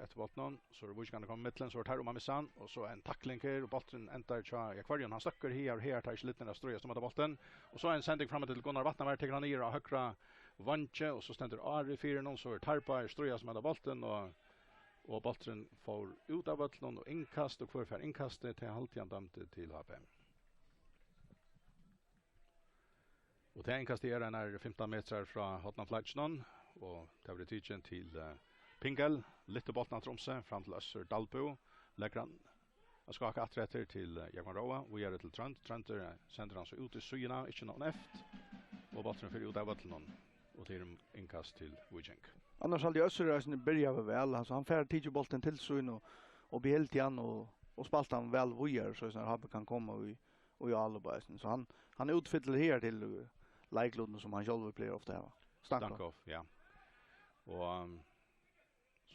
efter bollen, så är Wujkan kommer mittlen, så tar man missan och så en tackling här och bollen ändar tja Kvarjon han stöcker här tar inte lite när ströjas som hade bollen och så en sändning framåt till Gunnar Vatnamär till han ner och högra vantje och så ständer Ari 4 så är Tarpa ströjas som hade bollen och bollen får ut av bollen och inkast och kvar för inkastet till halvtid dömte till HP. Och det inkastet är när 15 meter från Hotna Flatchnon och det blir tidsen till Pingel, lite bottna Tromsø fram till Össur Dalbo, lägger han och skakar atträtter till Jagman Roa, vi gör det till Trent sänder han så ut i syna, inte någon eft och bottnen för ut av vattnen och till inkast till Wujink. Annars hade Össur började väl, alltså han färd tidje bollen till syn och behält igen och spalta han väl vujer så att han kan komma och i allbäsen. Så han utfyller här till Laikloden som han själv plejer ofta ha. Stankov, ja. Och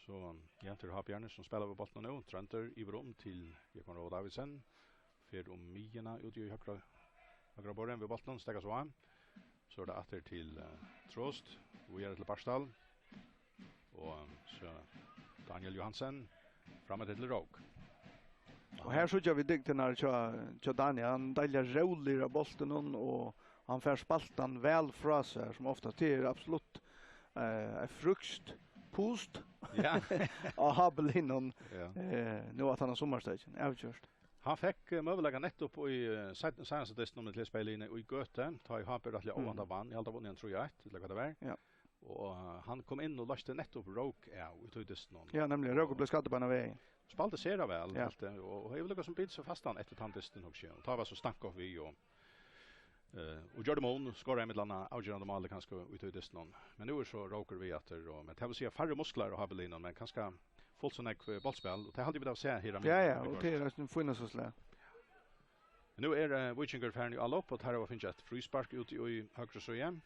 så Janter har Bjarne som spelar på bollen nu. Trenter i brom till Jekon Rå Davidsen. För Mierna ut i högra borren vid bollen stäckas så han. Så är det åter till Trost. Vi är till Barstal. Och så Daniel Johansen framåt till Råk. Och här såg vi dikten när Tja Daniel han däljer roligare bollen och han får spaltan väl fra sig som ofta till absolut frukt post. Ja. Och Habelinon. Nu att han har sommarstagen. Avgjort. Han fick möjligheten nettopp i senaste testet till spelaren i Göte. Ta i Haber att ovanta vann. I allt vann tror jag eller vad det var. Ja. Och han kom in och löste nettopp Roke ut i testet. Ja, nämligen Roke blev skadad på vägen. Spalte ser det väl ja. Och jag vill lyckas som bit så fast han efter tantesten också. Ta var så Stankov vi och Jordan Moon skorar med landa avgörande mål kanske ut i testet. Men nu är så Roker vi åter och men det vill säga färre muskler och Habelinon men kanske fullt sån här bollspel och det hade vi då se här. Ja, och det är en finna så slä. Nu är Witchinger färdig alla upp och här har finns ett frispark ut i högra så igen.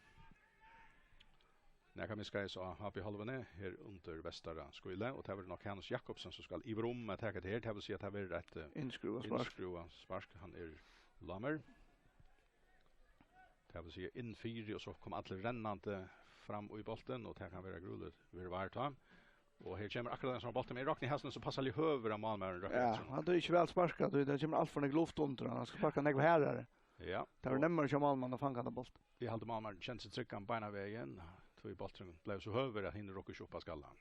När kan vi ska så har vi halvene här under västra skole och det var nog Hans Jakobsen som ska i rum att ta det här. Det vill säga att det var rätt inskruva spark han är lammer. Det vill säga in 4 och så kommer alla rännande fram i bollen och det kan vara grullet vi var ta. Och här kommer akkurat den som har bollen med rakt i hästen så passar li höver av målmännen. Ja, han är ju väl sparkat det kommer allt från en luft under han ska sparka ner här. Ja. Det var nämmer som målmannen fånga den bollen. Vi hade målmannen känns sig tryckan på ena vägen. Två i bollen blev så höver att hinner rockar upp på skallan.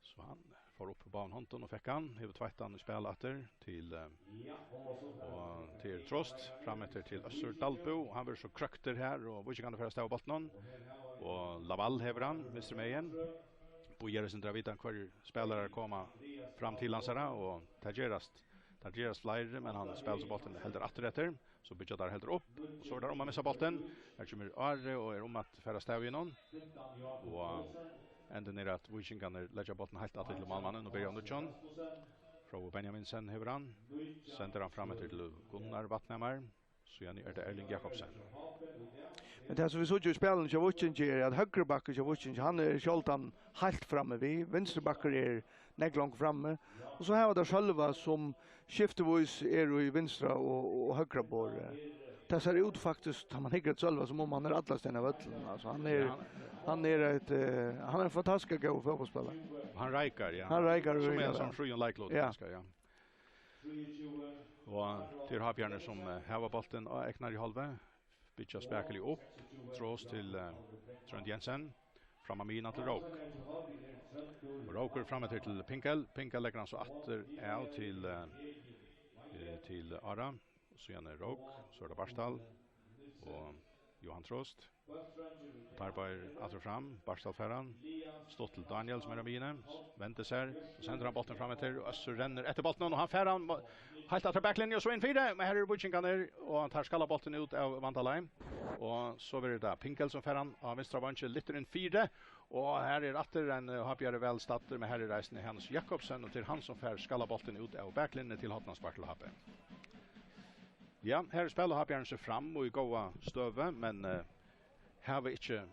Så han får upp på banhonton och fick han över tvättan och spela åter till Trost fram efter till Össur Dalbo. Han var så krökter här och vilka kan det första av bollen och Laval häver han Mr. Meyen. Bojeres inte vita kvar spelare komma fram till Lansara och Tageras flyer men han spelar så bollen helt rätt så bygger där helt upp och så där om man missar bollen här kommer Arre och är om att föra stäv i någon och ända ner att Wishing kan lägga bollen helt att till målmannen och börja under John från Benjaminsen häver han sänder han fram till Gunnar Vatnamär så är det Erling Jakobsen. Men det som vi såg ju spelen så Witchinger att högerbacken så Witchinger han är skjoltan helt framme vi vänsterbacken är näglångt framme och så här var det själva som skiftevis är i vänstra och högra bor. Det ser ut faktiskt han har själva som om han är alla stenarna vattlen alltså han är en fantastisk god fotbollsspelare. Han räkar ja. Han räkar som är som Fröjen Laiklod ganska ja. Och till Habjarne som har bollen och äknar i halva. Bitcha späkeli upp. Trås till Trent Jensen. Fram Amina till Råk. Råker fram till Pinkel. Pinkel lägger han så åter out till Ara. Så igen är Råk. Så är det Barstal. Och Johan Trost. Tarbar åter fram. Barstal färran. Stått till Daniel som är Amina. Väntar sig. Så sänder han bollen fram till Össur renner efter bollen och han färran. Helt att backlinje och så in 4 med här är Witchinger ner och han tar skalla bollen ut av Vandalheim och så blir det Pinkel som färran av vänstra banken lite in 4 och här är åter en Habjare väl starter med här i reisen Hans Jakobsen och till han som fär skalla bollen ut av backlinje till Hotna Spartel Happe. Ja, här spelar Habjare sig fram och i goda stöve men här var inte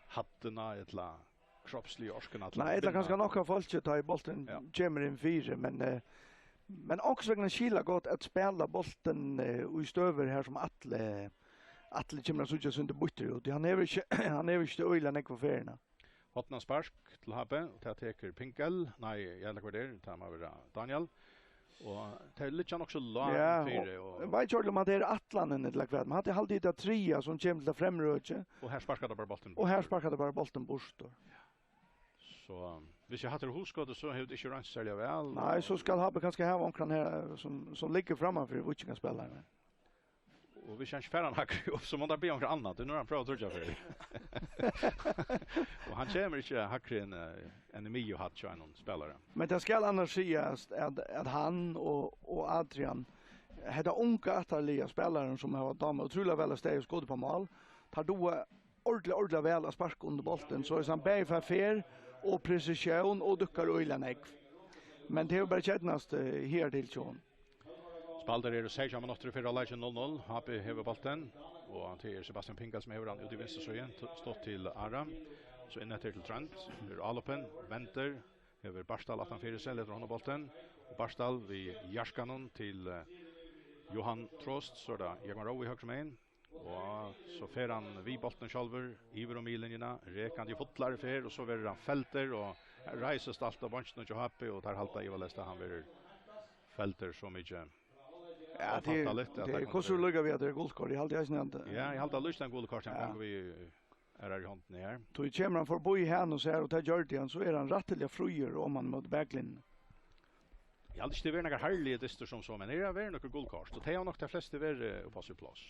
hattarna etla kroppslig orskan att nej, det kanske nog har folk ta i bollen kommer in 4 men också vägna skilla gott att spela bollen i stöver här som Atle kommer så just under butter och han är inte öjla nek för färna. hotna spark til Habe, og det teker Pinkel, nei, jævla kvarter, det må være Daniel. Og det er litt nok så langt fire. Og vet ikke om at det er atlanen til akkurat, men hadde alltid det trea som kommer til fremrøtje. Og her sparkar det bare bolten. Og her sparkar det bare bolten bort. Så hvis jeg hatter huskått, så har det ikke rønt særlig vel. Nei, så skal Habe kanskje ha omkring her som ligger framför Vuchinga-spelaren. Och vi känns färran hackar upp så man där be om annat. Nu han prövar tröja för. Och han kommer inte hackren en Emilio hat ju någon spelare. Men det ska annars sägas att han och Adrian hade unga ataliga spelaren som har dam otroligt väl steg och skådde på mål. Tar då ordentligt väl att sparka under bollen så är han bäj för fair och precision och duckar öjlan ägg. Men det är bara kännast här till John. Spalder er 16 minutter for Legion 0-0. Happy hever bolten. Og til Sebastian Pinkel som hever han ut i venstresøyen. Stått til Aram. Så inn etter til Trent. Blir Alopen. Venter. Hever Barstal 18-4 seg. Leder hånda bolten. Og Barstal vi Jarskanon til Johan Trost. Så da Jegman Rowe i høyre med inn. Og så fer han vi bolten sjálfur. Iver og milinjena. Rekan de fotlare fer. Og så verer han felter. Og reises alt av bunchen og Happy. Og tar halta Ivar Lesta. Han verer felter så mye. Ja, det är kostar lugga vi att det är guldkort. Jag hade inte. Ja, jag hade lust en guldkort sen gång vi är i handen här. Då kommer han för bo i här och så här och ta Jordan så är han rättliga fröjer om man mot backlin. Jag hade inte varit några härliga dyster som så men det är väl några guldkort. Så det är nog de flesta väl på sin plats.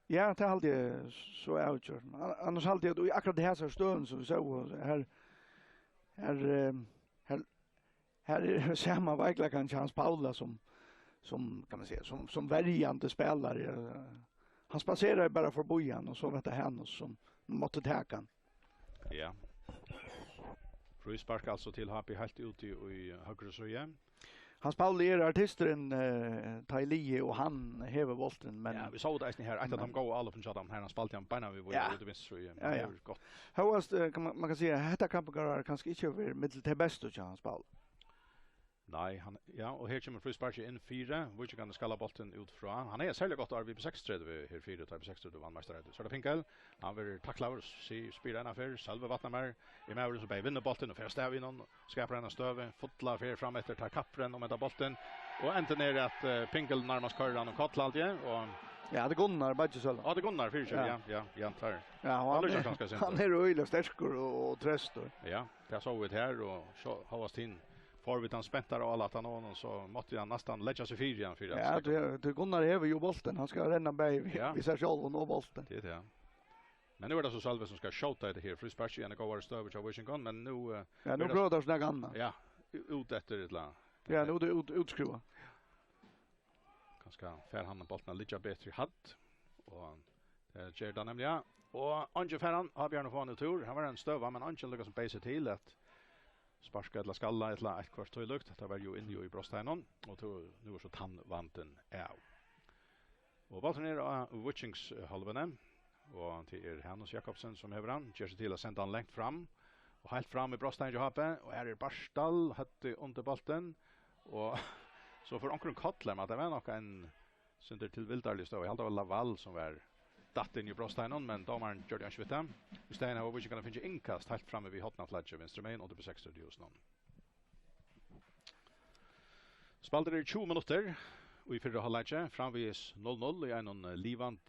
Ja, det hade så outgjort. Annars hade jag akkurat det här så stön som vi så här är samma verkligen kan Hans Paula som kan man säga som värjande spelare. Han spacerar bara för bojan och så vet det han som måste ta kan. Ja. Fryspark alltså till Happy helt ut i högre söje. Hans Paul är artisten Taili och han häver volten men ja, vi såg det här att de går alla från chatten här han spalt han bena vi var ute vinst söje. Det är gott. Hur var man kan säga detta kampen kanske inte över mitt till bäst Hans Paul. Nej, han ja, och här kommer Fryspark in 4, vilket kan skalla bollen ut från. Han är särskilt gott RV på 6-3 här 4 tar på 6-3 vann mästare. Så det Pinkel, han vill tackla och se spela en affär, själva vattna mer. I med så bara vinner bollen och första av innan skapar en stöve, fotla för fram efter tar kappren och med bollen och ändå ner att Pinkel närmast kör han och kottla allt igen och ja, det Gunnar budget så. Ja, det Gunnar för ja, tar. Ja, han är öjlig starkor och tröstor. Ja, det såg vi här och så har oss in får vi han späntar och alla att han och så måste han nästan lägga sig fyra igen för det. Ja, det Gunnar över ju bollen. Han ska renna bäj vi ser själv och nå bollen. Det är det. Men nu är det så Salve som ska skjuta det här Fryspark igen och gå över till Washington men nu ja, nu brödar snägga annat. Ja, ut efter det la. Ja, nu det utskruva. Kanske för han bollen lite bättre hatt och det gör det nämligen. Och Angel Ferran har Björn få en tur. Han var en stöva men Angel lyckas base till att sparska eller skalla ett kvart till lukt. Det var ju inne i brösthängen och nu är så tandvanten är. Och bollen är Witchings halvan och till Hannes Jakobsen som häver han. Gör sig till att sända han längt fram och helt fram i brösthängen och Happe och här är Barstal hade under bollen och så för onkeln Kottler att det var nog en synder till vildarlig stå. Jag hade väl Laval som var datt in i brösthängen men domaren gjorde han inte vet. Stein har vi kan finna inkast helt framme vid hotna flatch vänster main och det på 60 just nu. Spalter det 20 minuter och i förra halvlek framvis 0-0 i en livant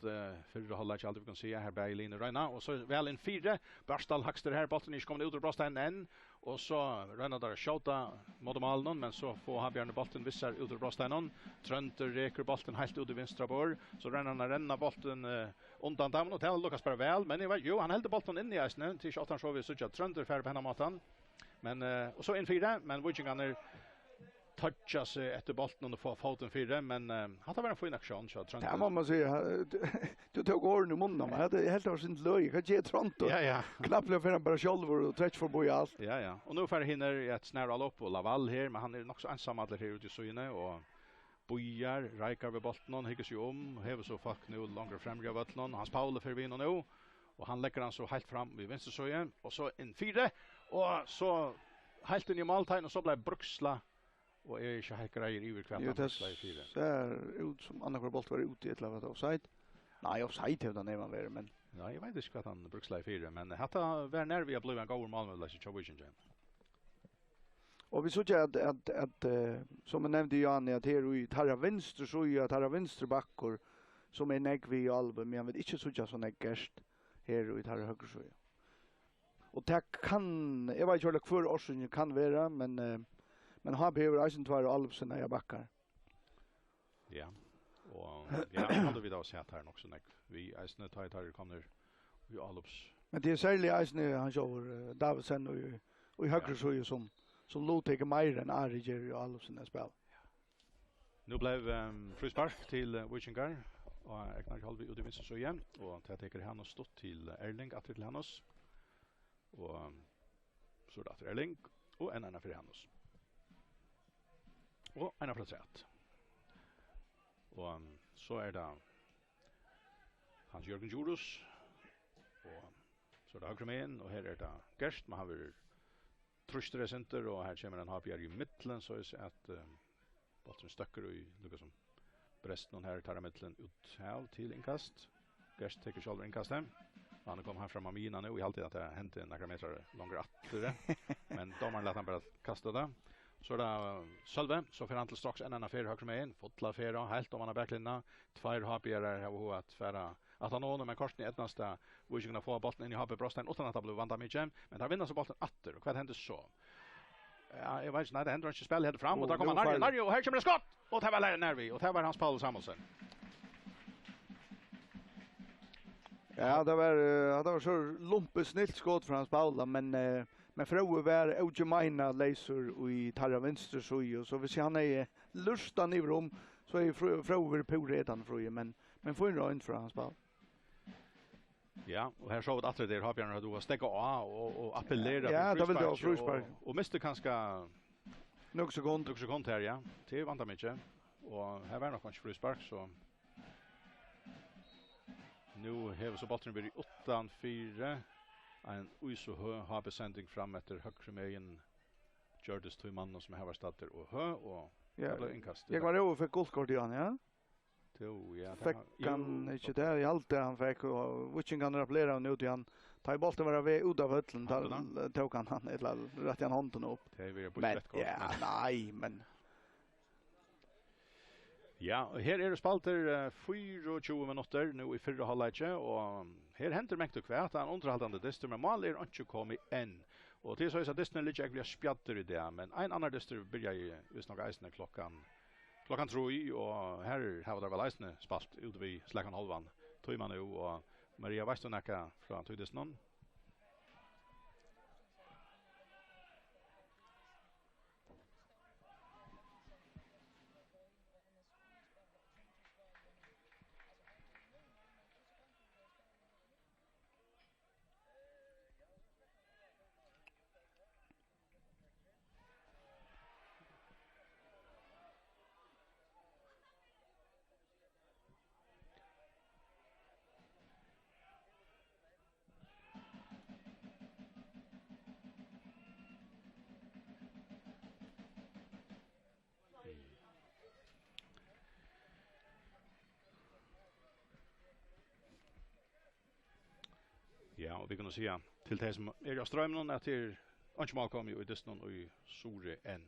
förra halvlek alltid vi kan se här Berlin och Reina och så väl en 4 Barstal Haxter här bollen är kommer ut ur brösthängen än och så Reina där skjuta mot målen men så får han Björn bollen vissar ut ur brösthängen Trönter reker bollen helt ut i vänstra bor så renna bollen undan damen och till Lucas bara väl men han höll bollen in i isen till 18 så vi så att Trönter fär på henne matan men och så en 4 men Witchingarna toucha sig efter bollen och få foten 4 men han tar en fin aktion så Trönter. Ja, man säger du tog åren i munnen men det helt har sin löj kan ge Trönter. Ja. Knappt för bara själv och träck för boja allt. Ja. Och nu får hinner ett snärall upp och Laval här men han är nog så ensam alla här ute i syne och bojar Raikar vid bollen hygges ju häver så fuck nu längre fram av bollen Hans Paul för vinner nu och han lägger han så helt fram vid vänster söjen och så en 4 och så helt in i måltegn och så blir Bruksla och är inte helt grejer i kväll det ser ut som andra boll var ute i ett lavat offside. Nej, offside till den man ver men. Ja, jag vet inte vad han brukar fyra, men hatta var när vi har blivit en god målmål i Chauvin. Och vi såg att som jag nämnde Jan att här i tarra vänster så ju att tarra vänster backor som är nägg vi album men vet inte så sån gest här i tarra höger så. Och det kan jag vet inte för årsyn kan vara men har behöver Eisen två album när jag backar. Ja. Och ja, hade vi då sett här också när vi Eisen tar kommer ju allups. Men det är särskilt Eisen han kör Davidsen och i höger så ju som låter mer än Ariger och alla sina spel. Nu blev frispark till Wichingar och Eknar Halvi ut i vänster så igen och det tycker han har stått till Erling att till Hannes. Och så där Erling och en annan för Hannes. Och en för trätt. Och så är det Hans Jörgen Jurus och så där höger med och här är det Gerst man har trustre center och här kommer en hapjar i mitten så är att bollen stöcker och lukar som Brest någon här tar mitten ut här till inkast. Gerst tar själv inkast hem. Han kom här fram av mina nu i alltid att det hände några meter längre åter. Men domaren lät han bara kasta det. Så där Sölve så för han till strax en annan för höger med in fotla för helt om han har backlinna två hapjar har att föra att han når med korsen i etnaste hvor ikke kunne få bollen inn i Habe Brostein utan at han ble vant av mye, men der vinner så bollen atter, og hva hender så? Ja, jeg vet ikke, nei, det hender ikke spill helt fram, og der kommer Narje, og her kommer det skott! Og det var Lærer Nervi, og det var Hans Paul Samuelsen. Ja, det var så lumpet snilt skott från Hans Paul, men Fröe var Ogemeina laser i tarra vänster så hvis han är lustan i rum så är Fröe på redan Fröe, men får en rönt för Hans Paul. Ja, och här såg vi att det har Björn då stäcka och appellera ja, det vill jag frispark. Och mister kanske några sekund här ja. Det vantar mycket. Och här var nog kanske frispark så nu har så bollen blir 8-4 en så har besändning fram efter högre mejen Jordis två mannen som har varit starter och ja, det inkast. Jag var över för guldkort igen ja. Jo, ja. Fick han inte det i allt det han fick och Witching kan rappellera nu till han tar bollen vara väg ut av höllen tog han eller rätt i handen upp. Det blir på rätt kort. Ja, nej, men ja, och här är det spalter 24 minuter nu i förra halvlek och här händer mycket och kvärt han underhållande dyster men mål är inte kommit än. Och det är så att dysten lite jag vill spjatter i det men en annan dyster börjar ju visst nog Eisen klockan 3 och här har det väl Eisen spalt ut vid slagan halvan. Tog man nu och Maria Weistonaka från Tydisnon. Ja, och vi kan säga till det som är jag strömmen att det inte mal kommer ju i Disney och i Sore N.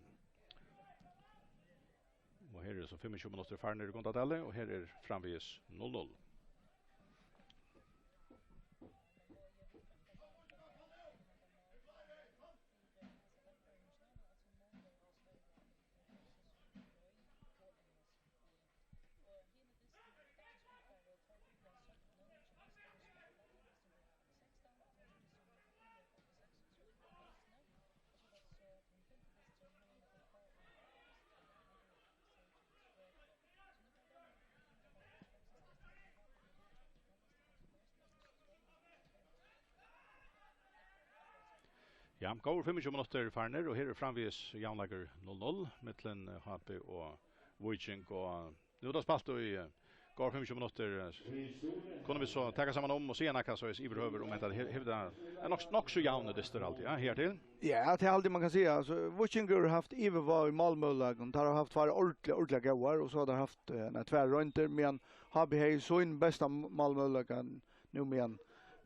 Och här är så 25 minuter färre ner i kontatälle och här är framvis 0-0. Ja, går 25 minuter farner och här är framvis Janlager 0-0 mellan HP och Wojcink och nu då spalt då i går 25 minuter kunde vi så ta samman om och se när kan så är över om att det är nog så jämnt det står alltid ja här till. Ja, det är alltid man kan säga alltså Wojcink har haft Ivar var i Malmö-lagen har haft två ordentliga goar och så har de haft två rönter men har vi här så in bästa målmöjligheten nu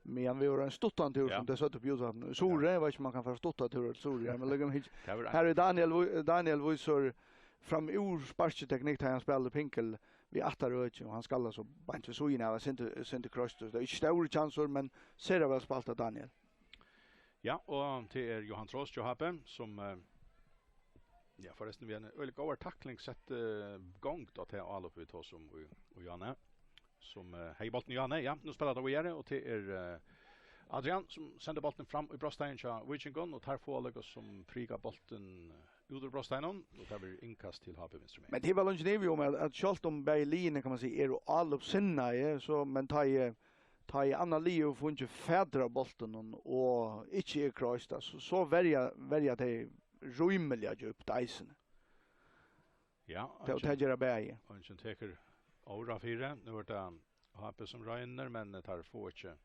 men vi har en stuttan tur som det satt upp ljud. Sore, vet inte man kan förstå tur Sore, men liksom här är Daniel visar fram ur sparkteknik där han spelar pinkel vi attaröch och han skallar så bant för så innan sent cross det är inte stora chanser men ser det väl spalt av Daniel. Ja, och till Johan Trost Johape som ja, förresten vi en ölig over tackling sett gång då till all upp vi tar som och Janne som hej bollen Janne ja nu spelar det vidare och till Adrian som sänder bollen fram i brostein så Wichingen och tar få som prigar bollen ut ur brosteinen och tar vi inkast till HP instrument. Men det var lunch nu om att skalt om Berlin kan man säga är all upp sinna så men ta i annan Leo funge fädra bollen och inte är krosta så välja det rymliga djupt isen. Ja, det gör bäge. Och sen tar Aura 4 nu vart det HP som rönner men tar få inte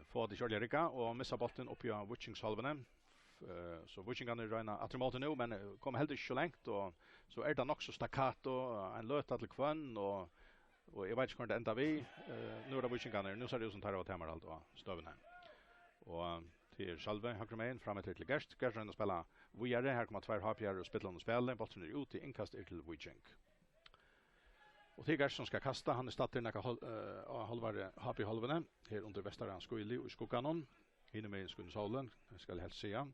få det körde Erika och missa bollen upp i Wichingsalven. Så Wichingen kan röna att nu men kommer helt inte så långt och så är det också staccato en löt till kvann och jag vet inte ända vi nu är det Wichingen nu så är det som tar åt hemma allt och stöven här. Och till Salve Hakremain framåt till Gerst att spela vidare här kommer två HPR och spela och spela bollen är ut i inkast till Wiching. Och till Gerst som ska kasta han är startar några halvar HP halvarna här under Västerans skuli och skokanon inne med Skunsalen ska helt se han.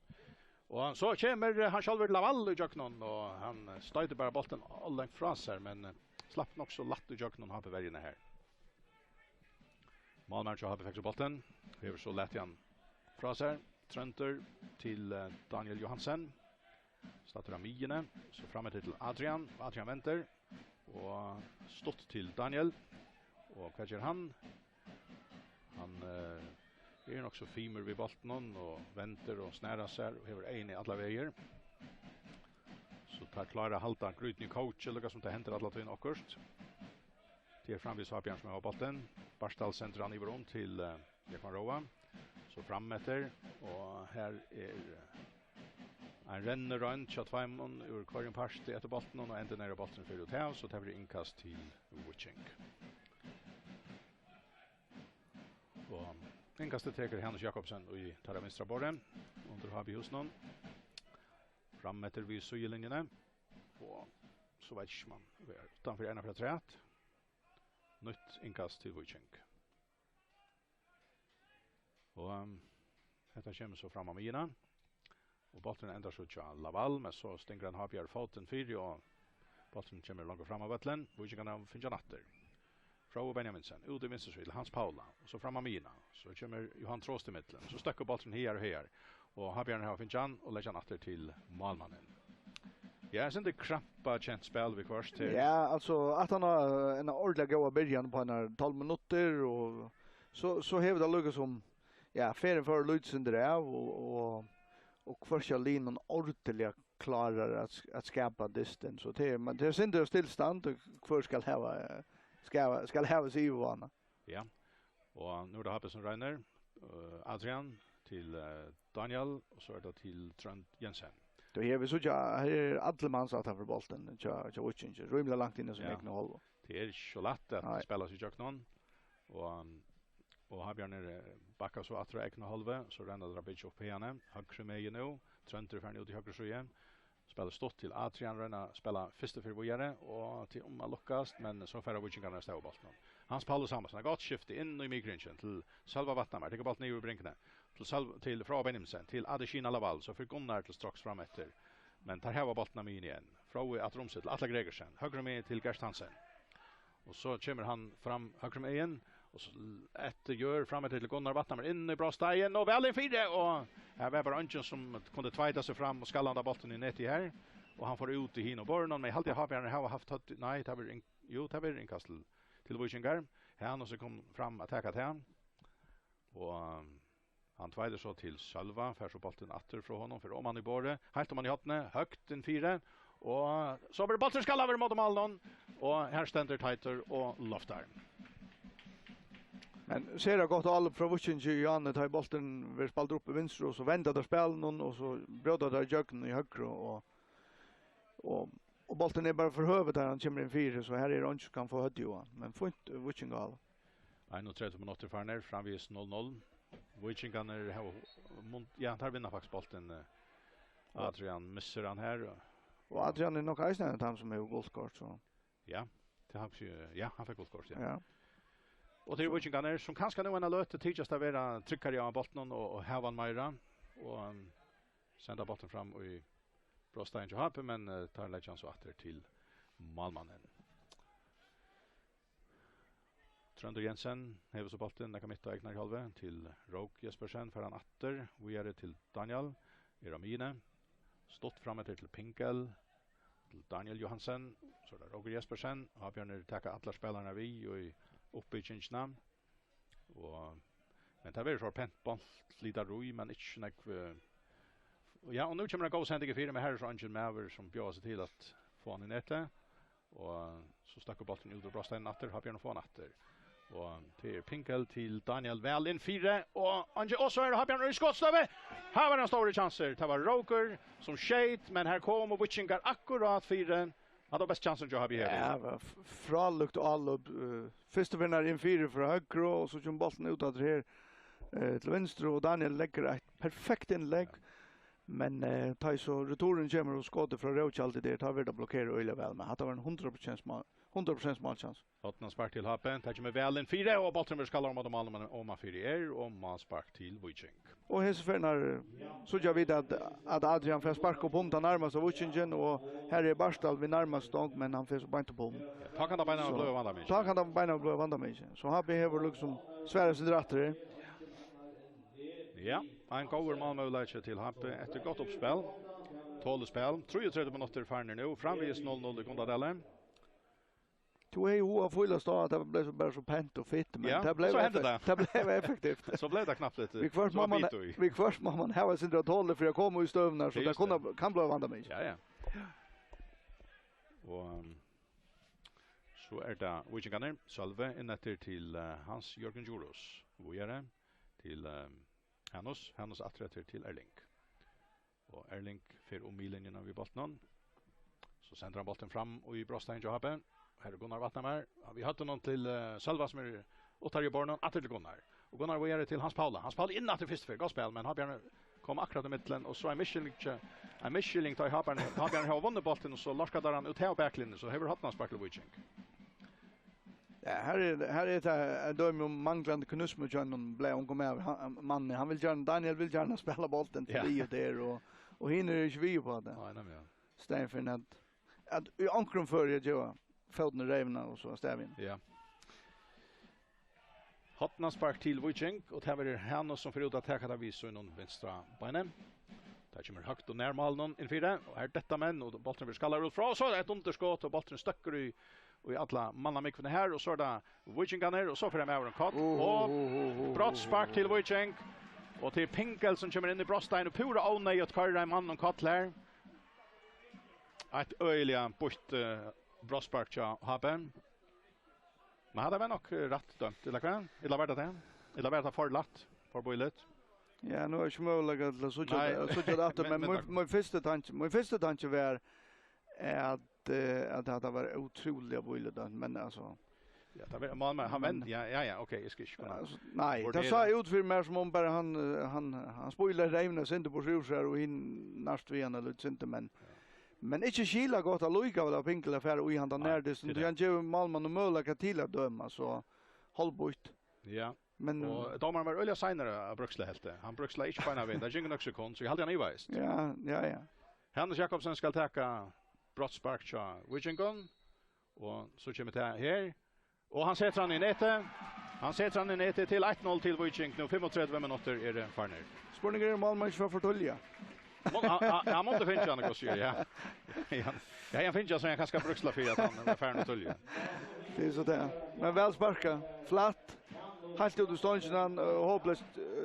Och så kommer han själv Laval i Jöknon och han stöter bara bollen långt från sig men slapp nog så lätt i Jöknon har på vägen här. Malmö har fick bollen. Det är så lätt igen. Från sig Trenter till Daniel Johansen. Startar Amine så framåt till Adrian väntar och stått till Daniel och vad gör han? Han är också fimer vid bollen och väntar och snärar sig och har en i alla vägar. Så tar klara halta Grutny coach eller som det händer alla tiden akkurst. Till framvis har Björn som har bollen. Barstal centrar han i vrån till Stefan Roa. Så framåter och här är en renner runt chat Feimon ur kvarjen parst efter bollen och ända ner i bollen för ut här så tar vi inkast till Wiching. Och inkastet teker Hannes Jakobsen och i tar vänstra borren under har vi hos någon framåter vid sylinjerna och så vet man utanför ena för träet nytt inkast till Wiching. Och detta kommer så fram av Mina och bollen ändrar så till Laval men så stänger han har foten 4 och bollen kommer långt fram av Vättlen Wiching kan finna natter. Frau Benjaminsen, ut i vänstersida, Hans Paula, och så fram av Mina. Så kommer Johan Trost i mitten. Så stöcker bollen här och här. Och Habjörn har Finjan och lägger natter till Malmannen. Ja, är inte krappa känt spel vid först. Ja, alltså att han har en ordentlig goda början på en 12 minuter och så hävdar det lugg som ja, färre för Lutsen av och första linjen ordentligt klarar att skapa distans så det men det är inte stillstand och för ska ha sig vana. Ja. Och nu då har vi som Rainer Adrian till Daniel och så är det till Trent Jensen. Då är vi så här är Adlemans att för bollen. Jag vet inte. Rymla långt in i sin egen håll. Det är så lätt att spela sig Jöknon och har Björn backa så att räkna halva så ränner det bitch upp igen. Högre med nu. Trent är färdig ut i högre så igen. Spelar stått till Adrian Rena spela första för vidare och till om lyckas men så färra Wiching kan stäva bollen. Hans Paulus Samson har gått skifte in i migringen till Salva Vattnamar. Det går bollen ner i brinkne. Till Frau Benjaminsen till Adeshina Laval så för Gunnar till strax fram efter. Men tar här var bollen med igen. Frau att Romset till Atla Gregersen. Högre med till Gerst Hansen. Och så kommer han fram högre med igen och så ett gör framåt till Gunnar Vattnamar in i bra stegen och väl i 4 och här var bara Anton som kunde tvida sig fram och skallanda bollen i net i här och han får ut i hin och borren med alltid har haft nej det var inkast till Wichinger. Han och så kom fram attackat han och han tvida så till Salva för så bollen åter från honom för om han i borre helt om han i hattne högt en 4 och så blir bollen skall över mot Maldon och här ständer Tighter och Loftar. Men ser det gott all från Wichingen i Janne tar bollen vi spelar upp i vänster och så vänder där spelen och så brödar där Jöknon i höger och och bollen är bara för huvudet där han kommer in 4 så här är det inte kan få höd Johan. Men får inte Witching gal. 31 minuter för ner framvis 0-0. Witching kan ja, tar vinna faktiskt bollen. Adrian missar han här. Och Adrian är nog även han som är guldkort så. Ja, det har ju ja, han fick guldkort ja. Ja. Och det är Witching Gunner som kanske nu en löte tidigast att vara tryckare av bollen och häva Myra och sända bollen fram och i Brostein Johape men tar läggan så åter till Malmannen. Trønder Jensen hever så bollen där kan mitta egna halve till Roke Jespersen för han åter. Vi är det till Daniel Eramine. Stått framme till Pinkel. Till Daniel Johansen. Så där Roger Jespersen. Har Björn tacka alla spelarna vi och i uppbyggningsna. Och men det är så pent boll lite roi men inte snack ja och nu kommer det gå sända fyra med Harris Angel Maver som bjöd sig till att få han i nätet och så stack bollen ut och Brostein natter har Björn få natter. Och till Pinkel till Daniel väl in 4 och Angel och så är det har Björn i skottstave. Här var den stora chanser. Det var Roker som skjut men här kom och Witchingar akkurat 4. Hade bäst chansen jag har vi här. Ja, fralukt och all första vinnare in 4 för höger och så kom bollen ut att här till vänster och Daniel lägger ett perfekt inlägg. Men tar så returen kommer och skottet från Rochald där tar vi det blockera öle väl men hade var en 100% målchans. Lottna spark till Happen, tar med väl en 4 och bollen skallar om Malmö och man 4 och man spark till Witching. Och hesfärnar så jag vet att Adrian får sparka på den närmaste Witchingen och här är Barstal vid närmast stång men han får så bara inte på. Ta kan det bara blå vanda mig. Ta kan det bara blå vanda mig. Så har behöver liksom svära sig dratter. Ja, en god Malmö lägger till Happe efter gott uppspel. 12 spel, 33 minuter farner nu, framvis 0-0 i Gondadellen. Du är ju av fulla stad att det blev bara så pent och fitt men det blev det blev effektivt. Så blev det knappt lite. Vi först man här var sin roll för jag kommer i stövnar så det kan bli vanda mig. Ja. Och så är det Witchingarna Salve innetter till Hans Jörgen Juros. Vi är det till Hannes atträtter till Erling. Och Erling för millinjen vid bollen. Så sänder han bollen fram och i Brostein Johape. Här är Gunnar Vattnamar. Vi hade någon till Salva som är Ottarje Bornon att till Gunnar. Och Gunnar var till Hans Paula. Hans Paula innan till första för gospel men har Björn kom akkurat i mitten och så är Michelin tar har Björn har vunnit bollen och så lockar han ut här backlinjen så har haft spark till Witching. Ja, här är det då manglande kunnism och någon blev hon med man han vill gärna Daniel vill gärna spela bollen till vi där och hinner ju vi på det. Ja, nämligen. Stefan att i ankrum för jag Fälden Rävna och så Stävin. Ja. Hotna spark till Witching och det var han som förut att ta vi så i någon vänstra benen. Där kommer högt och närmal någon in 4 och här detta men och bollen vill skalla ut från så ett underskott och bollen stöcker i och i alla manna mycket för här och så där Witching ner och så för dem över en kott och brott spark till Witching och till Pinkel som kommer in i Brostein och pura onöj att köra en man och Kottler. Ett öliga bort Brospark ja Haben. Men hade väl nog rätt dömt eller kan? Eller var det? Eller var det för lätt för boilet? Ja, nu är det möjligt att så jag men min första tanke var att det var otroligt boilet men alltså ja, det var man han vänd ja okej, jag ska inte kunna. Nej, det sa ut för mer som om bara han spoilar rävna sen på sjusar och in näst vi eller inte men inte skila gott att lojka av Pinkel för och i han där närdes så han ger Malmö och möjlighet till att döma så hållbort. Ja. Men och domaren var öliga senare av Bruksla helt. Han Bruksla inte på en av det. Gick också kon så jag hade han i väst. Ja. Hannes Jakobsen ska ta brottspark cha Witchingon och så kommer det här och han sätter han i nätet. Han sätter han i nätet till 1-0 till Witching nu 35 minuter är det farner. Spårningen är Malmö för förtölja. Jag måste finna han också ja. Ja, jag finner så jag kanske ska Bruksla för att han är färdig att tölja. Det är så där. Men väl sparka, flatt. Helt ut ur stången, hopplöst,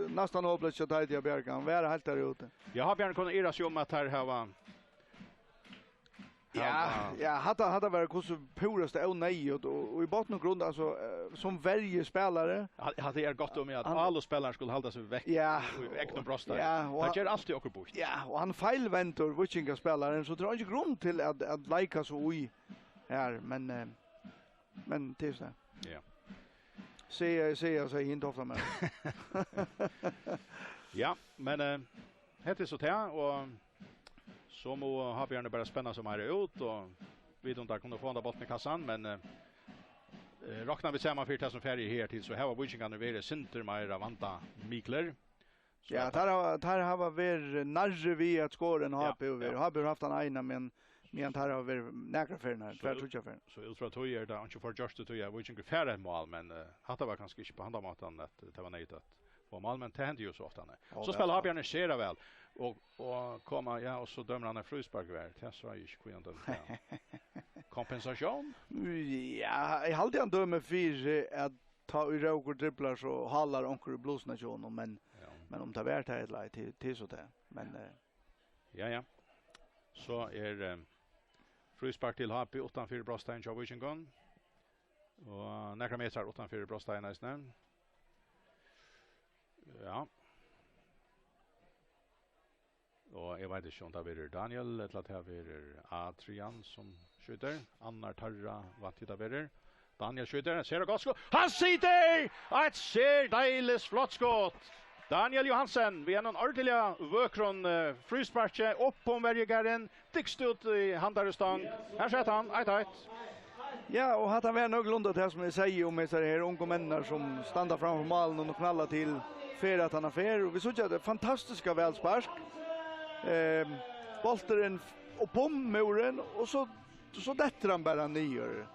nästan hopplöst att ta till Björkan. Vara helt där ute. Jag har Björn kunnat irra sig om att här Ja, hade varit hur så purast och nej och i botten och grund alltså som varje spelare hade är gott om att alla spelare skulle hålla sig veck. Ja, äkta brostar. Ja, det gör alltid och bort. Ja, och han feilventor Witchinga spelaren så tror jag inte grund till att lika så i här men det är så. Ja. Se inte ofta med. Ja, men heter så där och så må ha Björn bara spänna som är ut och vi don't kunna få den bollen i kassan men räknar vi samman för det som färdig här till så här var Witchinga nu är center mer vanta Mikler. Ja, där har vi närre vi att skåra en HP och vi har haft en ena men tar har vi några förna tvärtrucha. Så ultra tojer där inte för just to jag Witchinga färre mål men hade var kanske inte på handamaten att det var nej att få mål men det händer ju så ofta. Så spelar har Björn Schera väl och komma och så dömer han en frispark väl. Det så är ju kvint den. Kompensation? Ja, jag hade han dömer för att ta i roger dribblar så hallar onkel Bluesnation men om det värt här ett till så där. Men ja. Så frispark till HP utanför Brostein Jovicingon. Och några meter utanför Brostein nästan. Ja. Och jag vet inte om det blir Daniel eller att det blir Adrian som skjuter. Annar Tarra vad tittar blir. Daniel skjuter, ser det gott skott. Han sitter! Ett ser dejligt flott skott. Daniel Johansen, vi är någon ordentliga vökron frisparke upp på Bergegaren. Tickst ut i handarestång. Här sätter han, 1-1. Ja, och hade han nog lunda det som jag säger om så här unga människor som stannar framför målen och knallar till för att han affär och vi såg det fantastiska välspark. Bolten upp på muren och så detter han bara ner.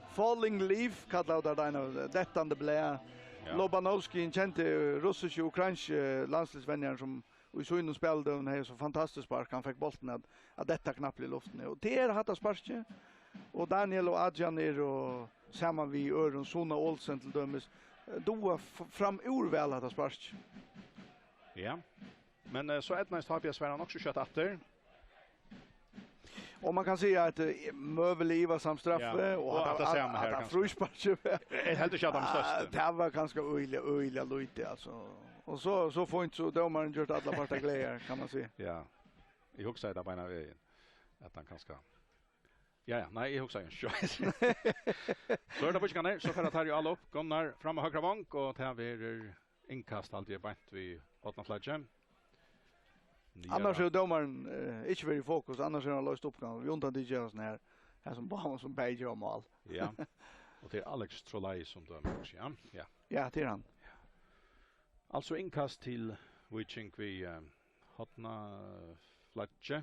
Falling leaf kallade det dettande blä. Ja. Lobanovski kände russisk och ukrainsk landslagsvänner som i så innan spelade och är så fantastiskt spark han fick bollen att detta knappt i luften och det hade sparket och Daniel och Adrian och samman vi Öron Sona Olsen till dömes då fram urväl hade sparket. Ja. Men så ett nice har Sverige också kört efter. Och man kan säga att Möveliva som straffe och att det ser man här kanske. Fruspark. Helt inte chatta om störst. Det var ganska öjliga lite alltså. Och så får inte så domaren gjort alla parter glädje kan man säga. Ja. Jag husar det bara vägen att han kanske. Ja, nej, jag husar inte. Så det kanske kan så för att här ju alla upp Gunnar fram och högra vank och tar vi inkast alltid bänt vi åtna flaggen. Annars är domaren inte very fokus, annars är han löst uppgång. Vi undrar det gör sån här som bara som Bejer och mål. Ja. Och det är Alex Trolley som dömer också, ja. Ja. Ja, det är han. Alltså inkast till Witchink vi hotna flatche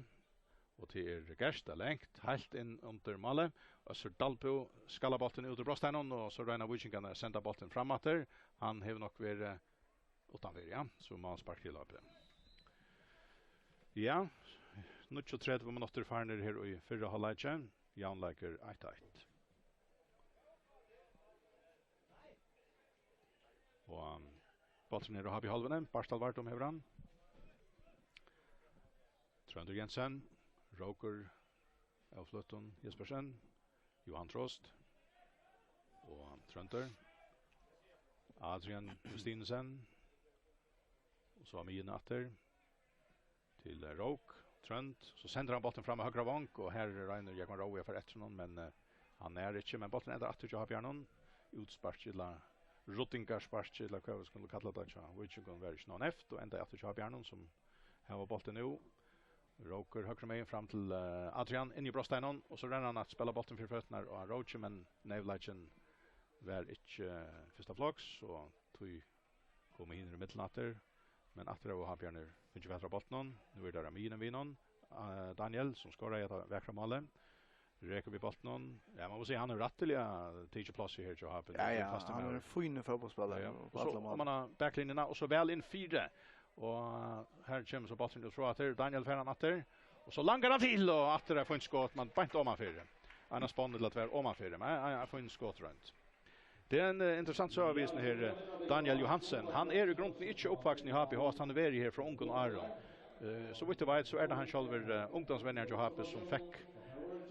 och till Gersta längt helt in under målet och så Dalpo skalla bollen ut ur Brosteinen och så Reina Witchink kan sända bollen framåt där. Han har nog varit utanför, ja. Så man sparkar till upp. Ja, nu 23 minuter farner här i förra halvleken. Jan lägger 1-1. Och bollen är då har vi halvan. Barstal vart om hevran. Trönder Jensen, Roker, Elflutton, Jespersen, Johan Trost och Trönder. Adrian Justinsen. Och så har vi Natter till Roke, Trent, så sänder han bollen fram med högra vank och här Reiner Jakob Rowe för ett någon men han är inte men bollen är att jag har bjärnon utspark till Ruttingar spark till vad ska man kalla det så which you going very någon efter och ända att jag har bjärnon som här var bollen nu Roker högra med fram till Adrian in i Brosteinen och så ränner han att spela bollen för fötterna och Roche men Nevlachen var inte första flux så tog kommer in i mitten men efter att ha Björner finns ju bättre bollen. Nu är det Raminen vinnon. Daniel som skorar ett väkra mål. Räcker vi bollen. Ja, man måste se han är rättliga teacher plus här så har han är fin fotbollsspelare på alla mål. Man har backlinjerna och så väl in 4 och här kommer så bollen ut från att Daniel Ferran åter och så langar han till och att det får inte skott man bara inte om han för. Han har spannet att vara om han för men jag får inte skott runt. Det är en intressant service här Daniel Johansen. Han är i grunden inte uppvuxen i HP, han är väl här från Ungern och Aron. Så vitt jag vet så är det han själv ungdomsvänner till HP som fick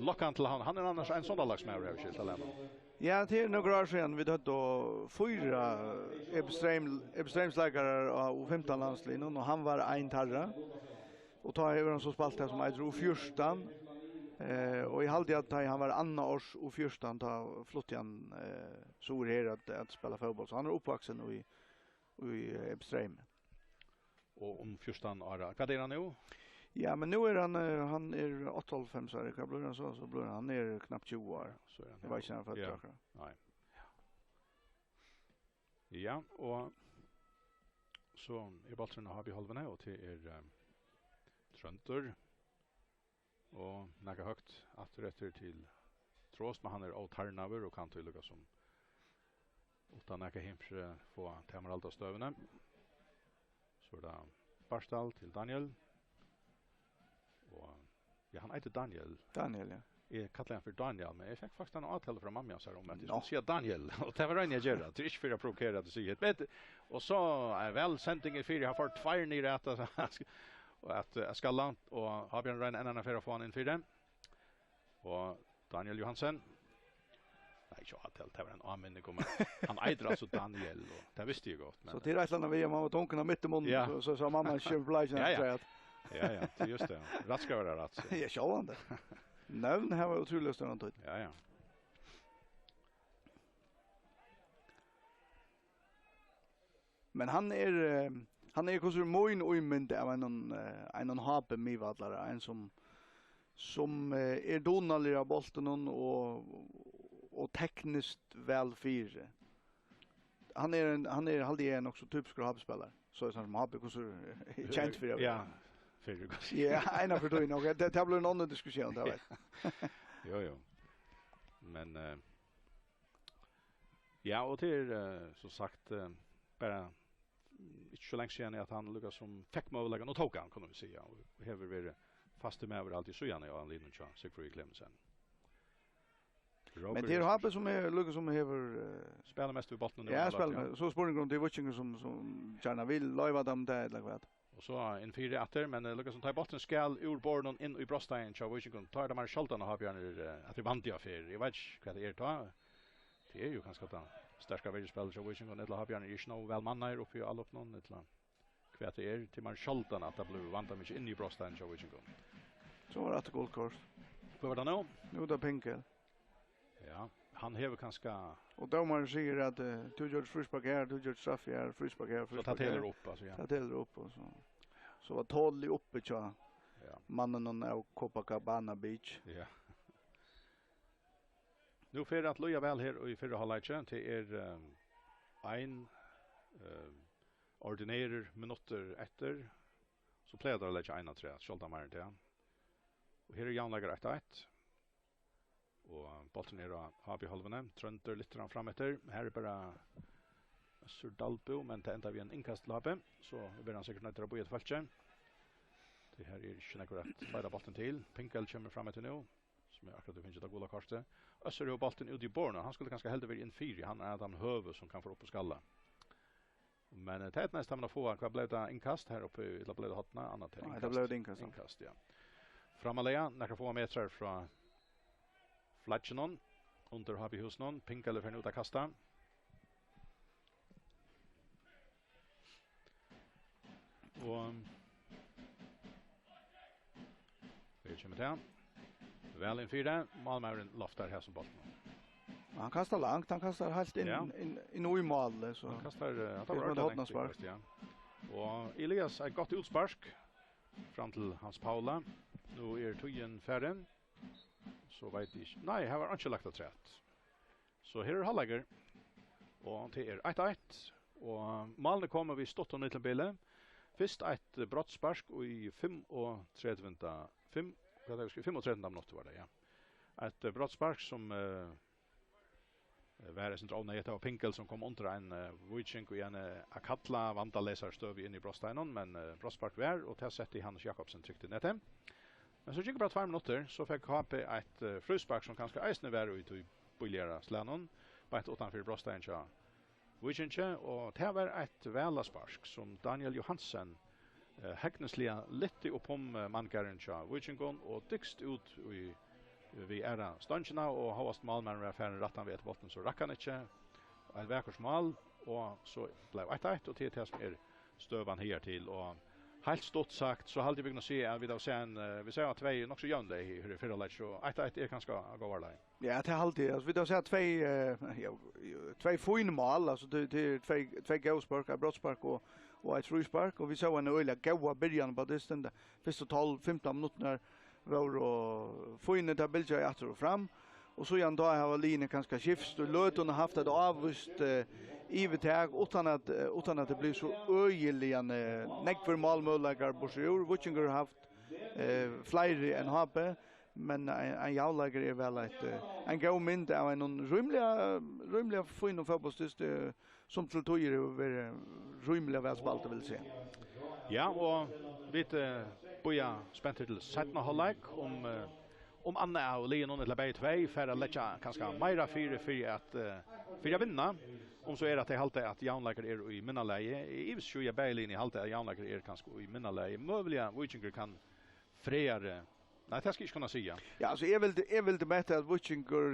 lockan till han är annars en sån lags med över skilt alla. Ja, det är några år sedan vi hade då 4 extremslagare av 15 landslinjen och han var en tarra. Och ta över han så spalt här som jag tror 14. Och i halvtid att han var andra års och 14 ta flott igen så här att spela fotboll. Så han är uppvuxen i extrem. Och om 14 år. Vad är han nu? Ja, men nu är han är 85 så här. Vad blir han så blir han är knappt 20 år. Så är han. Det var inte för att Nej. Ja, och så är bollen har vi halva och till Tröntor. Och näka högt efter till Trost, men han är alternaver och kan tydliga som utan näka hemsre få Temeralda stövna. Så är det Barstal till Daniel. Och ja, han heter Daniel. Daniel, ja. Jag kallar han för Daniel, men jag fick faktiskt en avtal från mamma så om att jag skulle säga Daniel. Och det var en jag gör. Det är inte för att provokera att säga det. Och så är väl sändningen 4 har fått fire ner att och att skalla och har Björn Rein en annan för att få han in 4. Och Daniel Johansen. Nej, jag har det var en användning kommer. Han äter alltså Daniel och det visste jag gott, men så till rättlarna vi mamma tonkarna mitt i munnen så sa mamma köplägen att Ja, det just det. Rätt ska vara rätt. Jag kör han det. Navn här var otroligt stort. Ja. Men han är konsur moin och mynt av en hape mivallare, en som är donalig av bolten och tekniskt väl fyra. Han är halvdje en också typisk hapspelare. Så är som hape konsur känt för det. Ja. För ja, en av för då nog. Det blir en annan diskussion där vet. Jo. Men ja, och till så sagt bara inte så länge sedan att han lyckas som fick möjligheten och tog han kan vi säga och häver vi fast med över alltid så gärna jag Linus Chan Sigfrid Clemsen. Men det är Habe som är lyckas som häver spelar mest vid bollen nu. Ja, spelar så spårningen till watching som gärna vill leva dem där eller vad. Och så en 4 åter men lyckas som ta bollen skall ur borden in i Brostein så vi kan ta det man skjuter och ha Björn att vi vann det för. Jag vet inte vad det är då. Det är ju ganska då. Starka vägspelare så vi kan eller ha Björn är ju väl mannar uppe i all upp någon ett land. Kvärt är till man skjuter att det blir vanta mycket in i Brostein så vi kan. Så var det goalkort. Vad var det nu? Nu då Pinkel. Ja, han häver kanske och domaren säger att du gör frispark här, du gör straff här, frispark här, så tar det upp alltså ja. Ta det upp och så var totally uppe så. Ja. Mannen av Copacabana Beach. Ja. Nu för att loja väl här och i förra halvlek till en ordinator minuter efter så plejer det att lägga en av 3 skjuta mer än det. Och här är Jan lägger 1-1. Och bollen är har vi halvan Tröntor lite fram framåt. Här är bara Surdalbo men det ända vi en inkastlappe så blir han säkert nöjd att bo i ett fältje. Det här är inte något rätt. Flyra bollen till. Pinkel kommer framåt nu. Som är akkurat det finns ett goda kortet. Össur har bollen ut i borna. Han skulle ganska hellre vara in 4. Han är Adam Höve som kan få upp och skalla. Men det är nästan att få vad blev det inkast här uppe eller blev det hotna annat här. Ja, det blev det inkast. Inkast ja. Framalega några få meter från Flatchenon under har vi husnon Pinkel för nu att kasta. Och vi kommer där. Väl in 4. Malmören loftar här som bollen. Han kastar långt, han kastar helt in i mål så. Han kastar att det spark. Ja. Och Elias är gott utspark fram till Hans Paula. Nu är tojen färren. Så vet jag. Nej, här var inte lagt att rätt. Så här är halvläger. Och det är 1-1 och Malmö kommer vi stått och till bilden. Först ett brottspark i 35 minuter var det ja. Ett brottspark som var det centrala ett av Pinkel som kom under en Wojcink och en Akatla vandalesar stöv in i Brosteinen men brottspark var och till sätt i Hans Jakobsen tryckte nete. Men så gick det bara 2 minuter så fick HP ett fruspark som kanske eisne var ut i buljera slanon på ett utanför Brostein så Wojcink och det var ett välaspark som Daniel Johansen häcknesliga lite upp om mankaren så Wojcink och dykst ut i vi era ståndsjena og havast malmenn var færre rattan ved et botten så rakk han ikke. Et vekkers mal og så ble 1-1 og til som støvan her til og helt stort sagt så halde vi kunna se at vi då sen vi ser att två också jönde i hur förra läget så 1-1 kanske gå vardag. Ja, det är alltid. Alltså vi då ser två fina mål, alltså det är två gåspark, brottspark och ett fruspark och vi såg en öliga goda början på det stund. Första 12-15 minuter var och fina där bilder jag åter och fram. Och så igen då har linjen kanske skifts och löt och haft det avvist ivetag utan att det blir så öjeligen näck för målmöjligheter på sjur. Wutchinger har haft flyger än HP. Men en javlager är väl en god mynd av en rymliga fin och fotbollsdyst som till tojer över rymliga välspalt vill se. Ja, och vi boja spänt till sättna halvlek om Anna och Leon eller bäj 2 för att lägga kanske mera 4 för att vinna. Om så är det att det halta att javlager är i minna läge. I vis ju Berlin i halta att javlager är kanske i minna läge. Möjligen Witchinger kan freare. Nej, det ska jag kunna säga. Ja, alltså är väl det bättre att Witchinger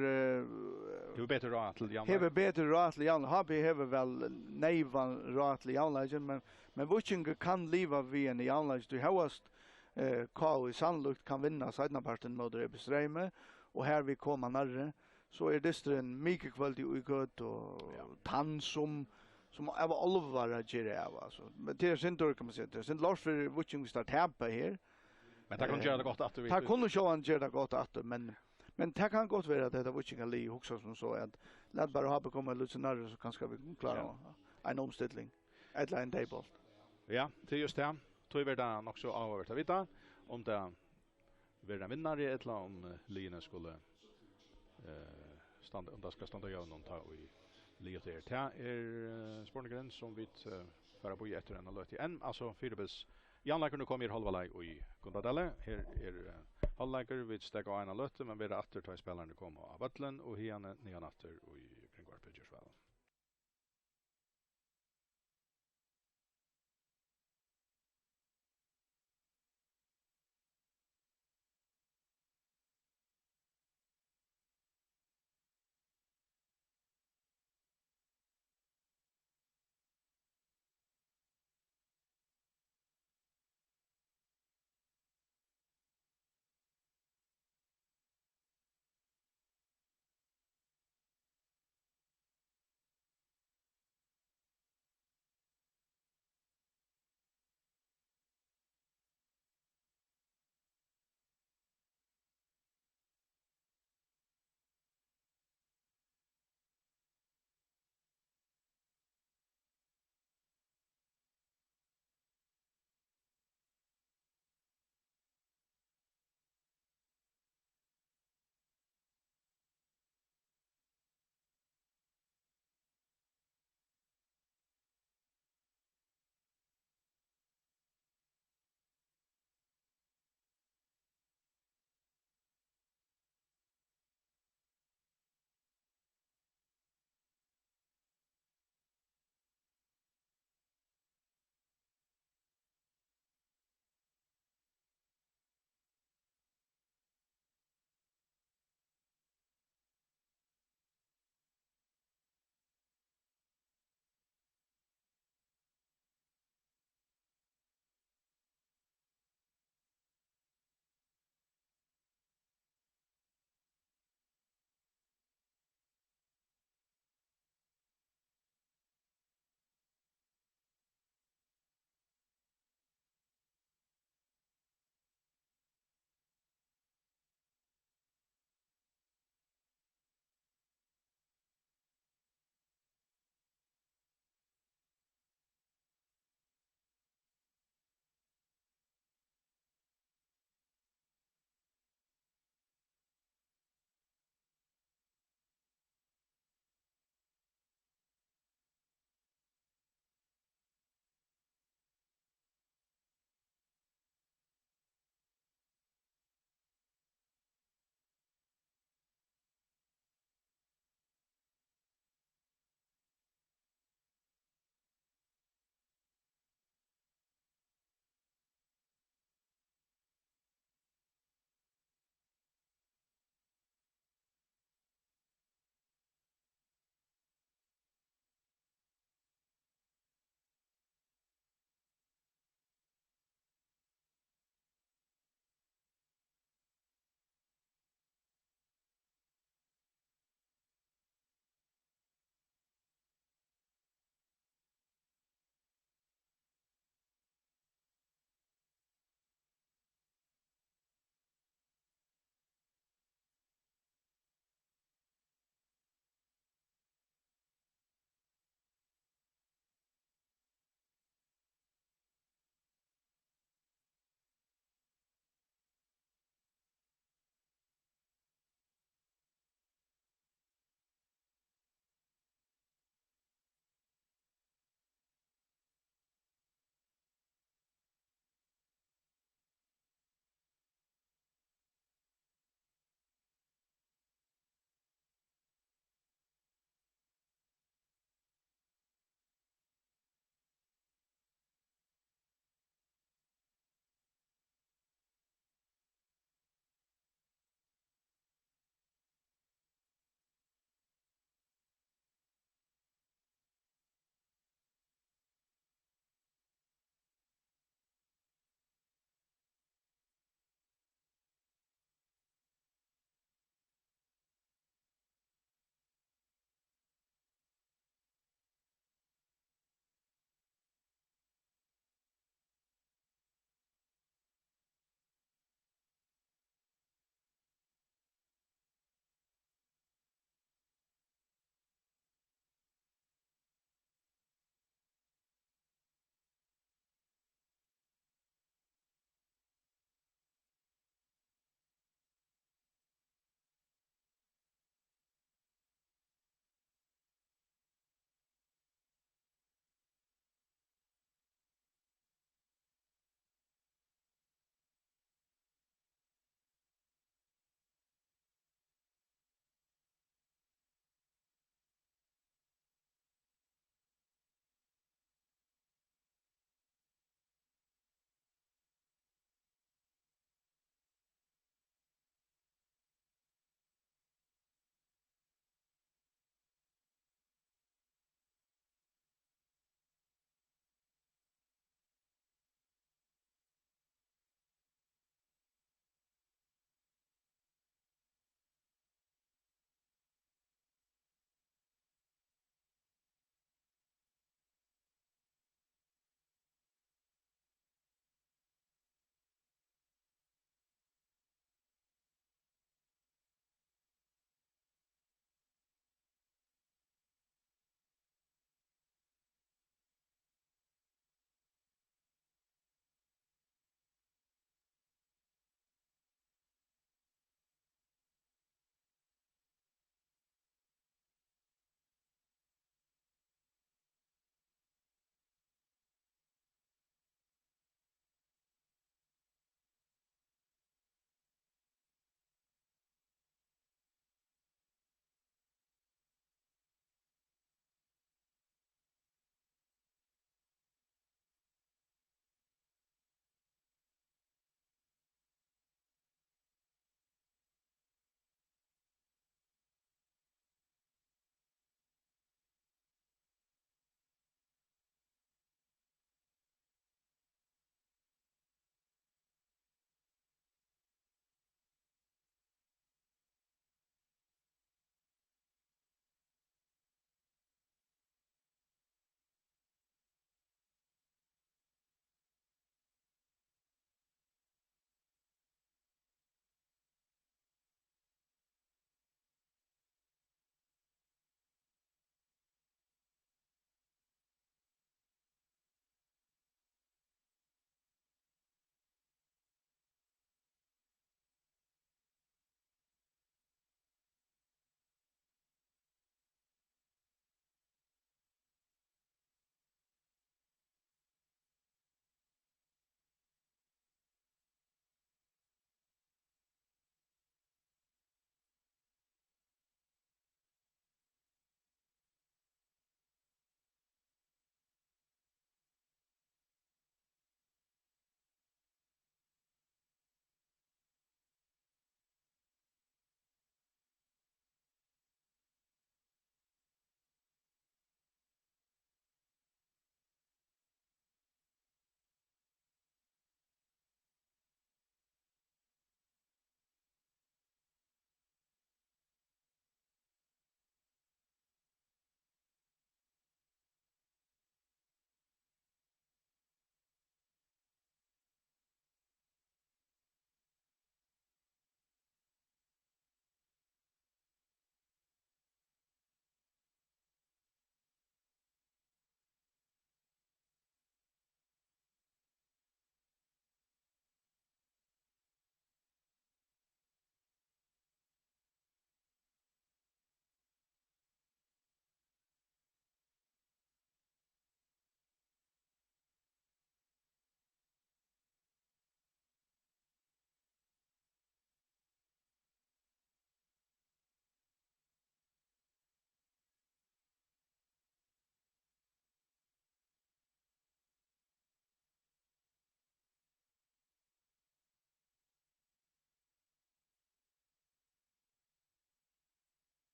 hur bättre råd till Jan. Har bättre råd till Jan. Har väl nejvan råd till Jan men Witchinger kan leva vid en Jan du hast Karl i sannolikt kan vinna sidna parten mot Rebestreime och här vi kommer närre så är det en mycket kvalitet och gott och tann som är allvar att göra alltså. Men det är synd då kan man säga. Det är synd Lars för Witchinger start hempa här. Men det kan göra det gott att vi. Det kunde ju han göra det gott att men det kan gott vara att det var inte li också som så att låt bara ha komma lite närmare så kanske vi klara en omställning. Ett line table. Ja, det är just det. Tror vi det också avgjort att vita om det blir en vinnare eller om Line skulle stanna om det ska stanna jag någon ta i Lioter. Det är sportgräns som vi förra på efter en löt igen alltså fyrbils Janlager nu kommer halva lag och i Kondadelle här halvlager vid steg och en löte men vi är åter ta spelarna kommer av vattlen och här nyan åter och i kring Pitchersville.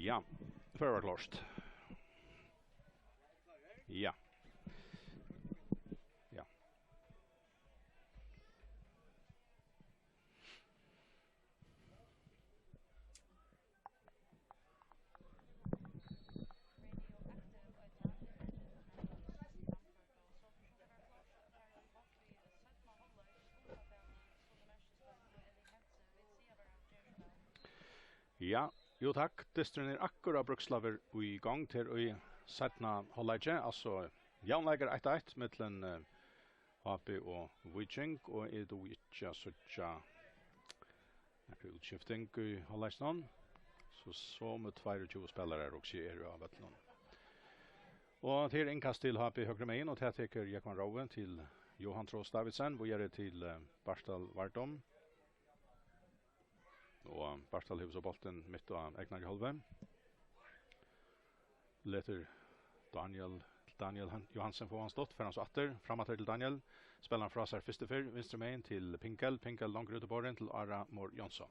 Ja, för var klart. Ja. Ja. Ja, jo takk. Distren akkurat brukslaver i gang til å setna hållage, altså jaunleger 1-1 mittlen HP og Viking, og do ikke sånn utskifting i hållagen, så med 22 spelare också av vettlen. Og til innkast til HP høyre med inn, og til teker Jekman Rowe til Johan Trost Davidsen, hvor gjør det til Barstal Vartom. Og Barstal har så bolten mitt av Egnar i halve. Leter Daniel Johansen får han stått, for han så atter, framåt til Daniel. Spelar han fra seg første fyr, venstre med til Pinkel langt ut på den til Ara Mor Jonsson.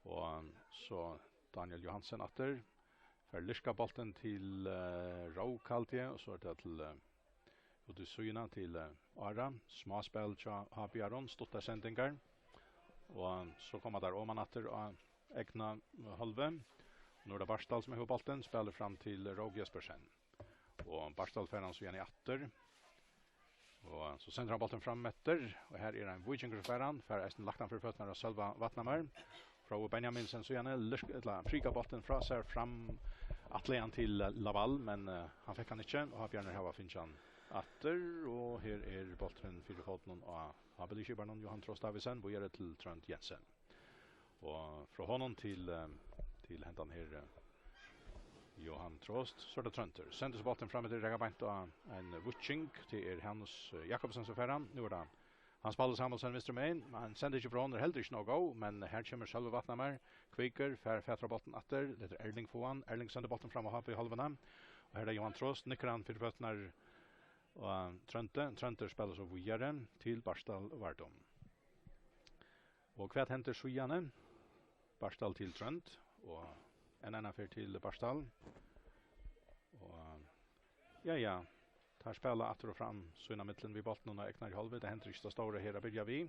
Og så Daniel Johansen atter, for Lirska bolten til Raukaltie, og så det til Udusyna til Ara, småspill til Habiaron, stått sendingar. Og så kommer der Åman atter og Egna halve. Nå det Barstal som har bolten, spiller fram til Roge Jespersen. Og Barstal fer han så igjen i atter. Og så sender han bolten fram etter, og her er en Vikinger for han, for eisen lagt han for føttene av Sølva Vatnamar. Fra Benjaminsen så gjerne frika bolten fra seg fram atlean til Laval, men han fikk han ikke, og Bjørner Hava finner han atter, og her er bolten 4 foten av Habelikibarnon Johan Trost Davidsen, hvor gjør det til Trønt Jensen. Og fra honom til hentan her Johan Trost, så det Trønter. Sendes bolten fram til Regabeint og en Viking til Hannes Jakobsen som ferran. Nå det Hans Palle Samuelsen venstre med inn. Han sender ikke fra hånden, heller ikke noe go, men her kommer Sølve Vatnamar. Kviker, fætra bolten atter. Det er Erling Fohan. Erling sender bolten fram og har på i halvene. Og her er Johan Trost. Nikker han for føttene og Trønter spiller så videre til Barstal Vartom. Og hva henter Sjøjane? Barstal til Trønt. Og en annen fyr til Barstal. Og ja. Tar spela atter og fram Søyna mittlen vid bolten og Egnar i halve. Det henter ikke det store her byrja vi.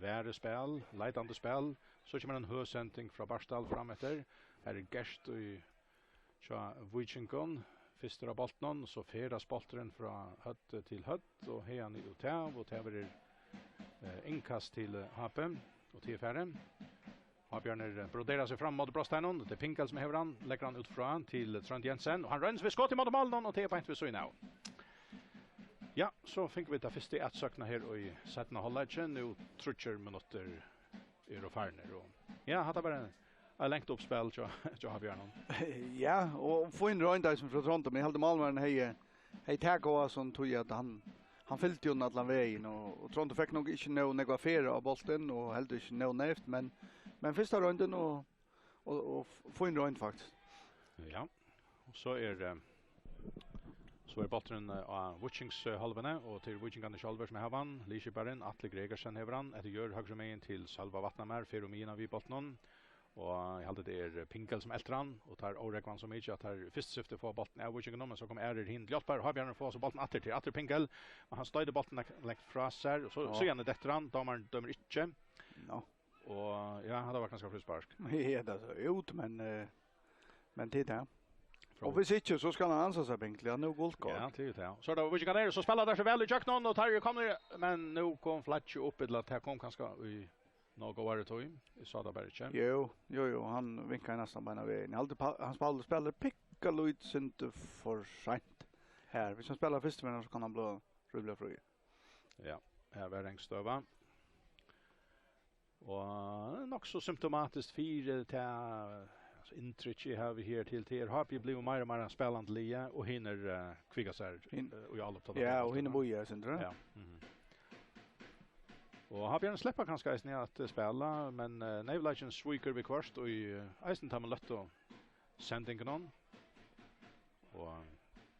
Være spel, leitande spel. Så kommer en høsending fra Barstal fram etter. Her er Gerst og Vikingon. Fister av bolten, så feras bolten fra høtt til høtt. Og her i Otav, og Otav innkast til Hape og til færre. Habjørner broderar seg fram mot Brosteinen. Det er Pinkel som hever han. Legger han ut fra han til Trønd Jensen. Og han rønns ved skott i mot Malen, og det er på en ved Søyna. Ja, så fikk vi det første etsøkene her i 17. halvleggjen. Nå 30 minutter er og færner. Ja, hadde bare en lengt oppspill til Habjørnen. Ja, og få inn Røyndeisen fra Trondheim. Men jeg heldte Malmaren hei takket som tog at han fylte jo den veien. Og Trondheim fikk nok ikke noe negafere av bolten, og heldte ikke noe nevnt, men første runden og få inn Røynd faktisk. Ja, og så er bolten av Vichings halvene, og til Vichingane Kjolver som er havan, Lisebergen, Atle Gregersen hever han, etter gjør høyre med til Salva Vatnamær, Feromina vid bolten, og jeg halte det er Pinkel som elter han, og tar Årekvann som ikke, at her først syfte få bolten av Vichingane, men så kommer Ærer hin til Hjalpar, og har Bjørn få så bolten atter til Atter Pinkel, men han støyde bolten lengt fra seg, og så gjerne detter han, domaren dømmer ikke. Ja. Og ja, han var ganske frispark. Ja, det er ut, men tid her. Og hvis ikke, så skal han ansa seg Pinkel, han er jo guldgård. Ja, tid her. Så da vi ikke kan så spiller der så vel i kjøkkenen, og Terje kommer, men nå kom Fletcher opp til at her kom kanskje i noe året tog. Jeg sa det bare ikke. Jo, han vinker nesten på en av veien. Han spiller pikka Lloyd Sinte for sent her. Hvis han spiller første så kan han bli rubbla fri. Ja, her var Engstøva. Og nok så symptomatisk fire til inntrykk jeg har vi her til har vi blivit mer og mer spelande lia og hinner kvigga seg og alle opptatt. Ja, og hinner boja, synes du? Ja. Og har Bjørn släppa kanskje eisen at spela, men Nevlagen sviker vi kvarst og i eisen tar man løtt og sendingen on. Og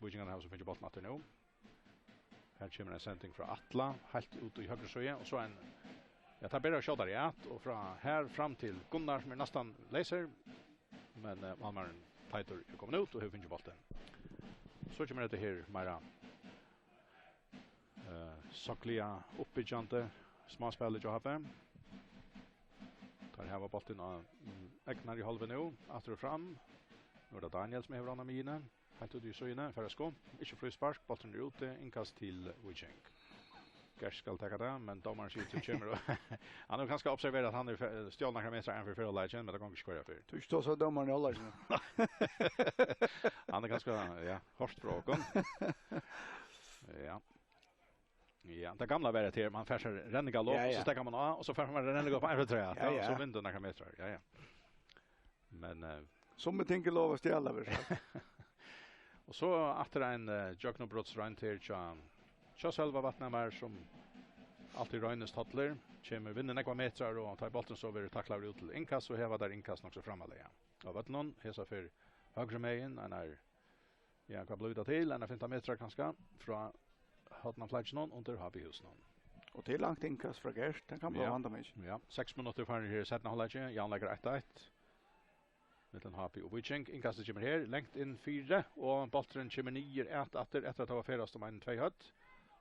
Bujingan har så finner bolten atter nå. Her kommer en sending fra Atla, helt ut i høyre søye, og så en jeg tar bedre kjødder i at, og fra her fram til Gunnar som nesten leser, men Malmaren Titor är kommit ut och hur finns ju bollen. Så kommer det här Mara. Sakliga uppbyggande småspel jag har. Tar här bollen och ägnar i halva nu, åter och fram. Nu är det Daniel som är över med inne. Helt ut i söjne för att skå. Inte frispark, bollen är ute, inkast till Wichenk. Gers ska ta det, men domaren ser ut till kommer. Han har kanske observerat att han är stjälna några meter inför för legend, men det går inte skvara för. Du står så domaren håller. Han är ganska hårt frågan. Ja. Ja, det gamla var det till man färsar renniga lopp så stäcker man av och så färsar man renniga på andra träet. Så vinner några meter. Ja. Men som jag tänker lov att ställa väl. Och så efter en Jognobrottsrun till själva vattnamar som alltid Röjnes tattler kommer vinna några meter och tar bollen så vidare tacklar ut till inkast och häva där inkast också framåt igen. Och vet någon hesa för högre mejen kan bli till en 15 meter kanske från hotna platsen under Habihusen. Och till långt inkast från Gers, den kan bli vanda mig. Ja, 6 minuter för här sätta hålla Jan lägger 1-1. Mellan Happy och Wichenk inkastet kommer här längt in 4 och bollen kommer ner efter att ha färdast om en 2 hött.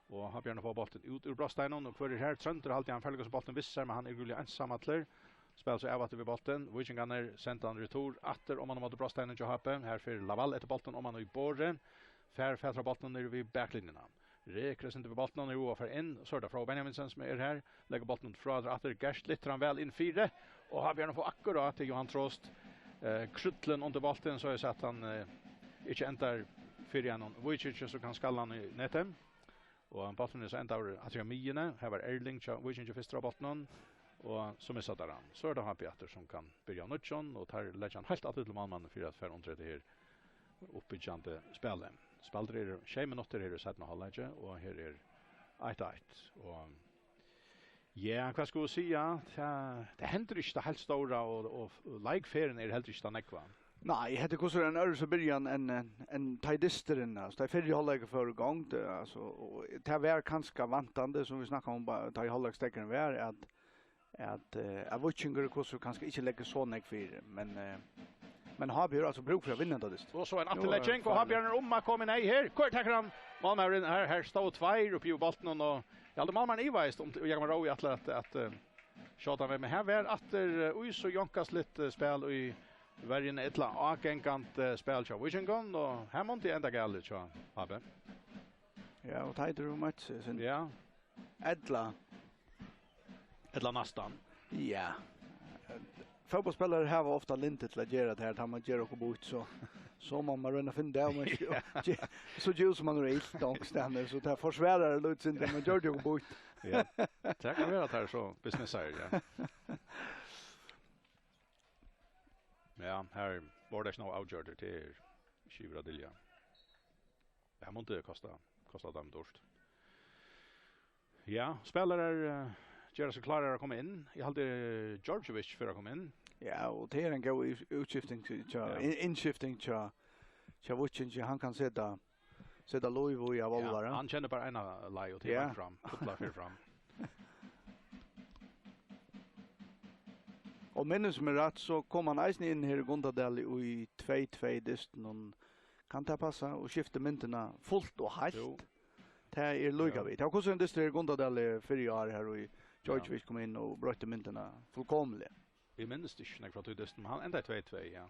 Och har Björn få bollen ut ur Brosteinen och för det här Trönter alltid han följer så bollen vissar men han är gullig ensam attler. Spelar så över till bollen. Wichenk kan sända en retur åter om man mot Brosteinen ju happen här för Laval efter bollen om man i borren. Färdra bollen ner vid backlinjen. Rekres inte på bollen nu och för in så där från Benjaminsen som är här lägger bollen från åter Gerst lite han väl in 4 och har Björn få akkurat till Johan Trost. Krutlen under bollen så är så att han inte ändrar för igen Wichenk så kan skallan i netten. Och han bollen är så ändrar att jag mine här var Erling Wichenk första bollen och som är så där han. Så är det har Peter som kan börja nutchen och tar lägger helt att till man för att för under det här uppbyggande spelet. Spelare är 6 minuter här i sättna halvlek och här är 1-1 och ja, vad ska jag säga? Det händer inte helt stora och like-fairen är helt inte nekva. Nej, det går så en örs början en tidisterna. Så det är för halvlek för gång alltså och det var kanske vantande som vi snackade om bara ta i halvlekstecken var att Wichenk så kanske inte lägger så nek för men har vi alltså bruk för att vinna det. Och så en Atletichenko har Björn om att komma nej här. Kort tackar han. Malmö här står 2 uppe i bollen och ja, Malmö är väst om jag kommer ro i att shota med här var att så jonkas lite spel i varje ettla akengant spel så Wichenk och här måste ända galet så Abbe. Ja, och tider match sen. Ja. Ettla nästan. Ja. Fotbollsspelare har ofta lintet till att göra det här tar man gör och bort så man rönna finna där men så ljus man är helt ångstande så där försvärare lut sin det man gör det och bort. Ja. Det kan vara där så business är ja. Ja, här var det snart outgjort till Skivradilja. Det här måste kosta dem dåst. Ja, spelare gör sig klara att komma in. Jag hade Georgievich för att komma in. Ja, och det är en god utskifting till inskifting till Wichenk. Han kan sätta Loivo i Avalvara. Ja, han känner bara ena lag och till fram. Kopplar för fram. Och minns med rätt så kom han eisen in här i Gondadal i 2-2 disten. Kan det passa och skifta mynterna fullt och helt? Det är lugga vid. Jag har också en dist i Gondadal 4 år här och Georgievich kom in och brötte mynterna fullkomligt. Vi minns det inte för att disten, men han ända 2-2, ja.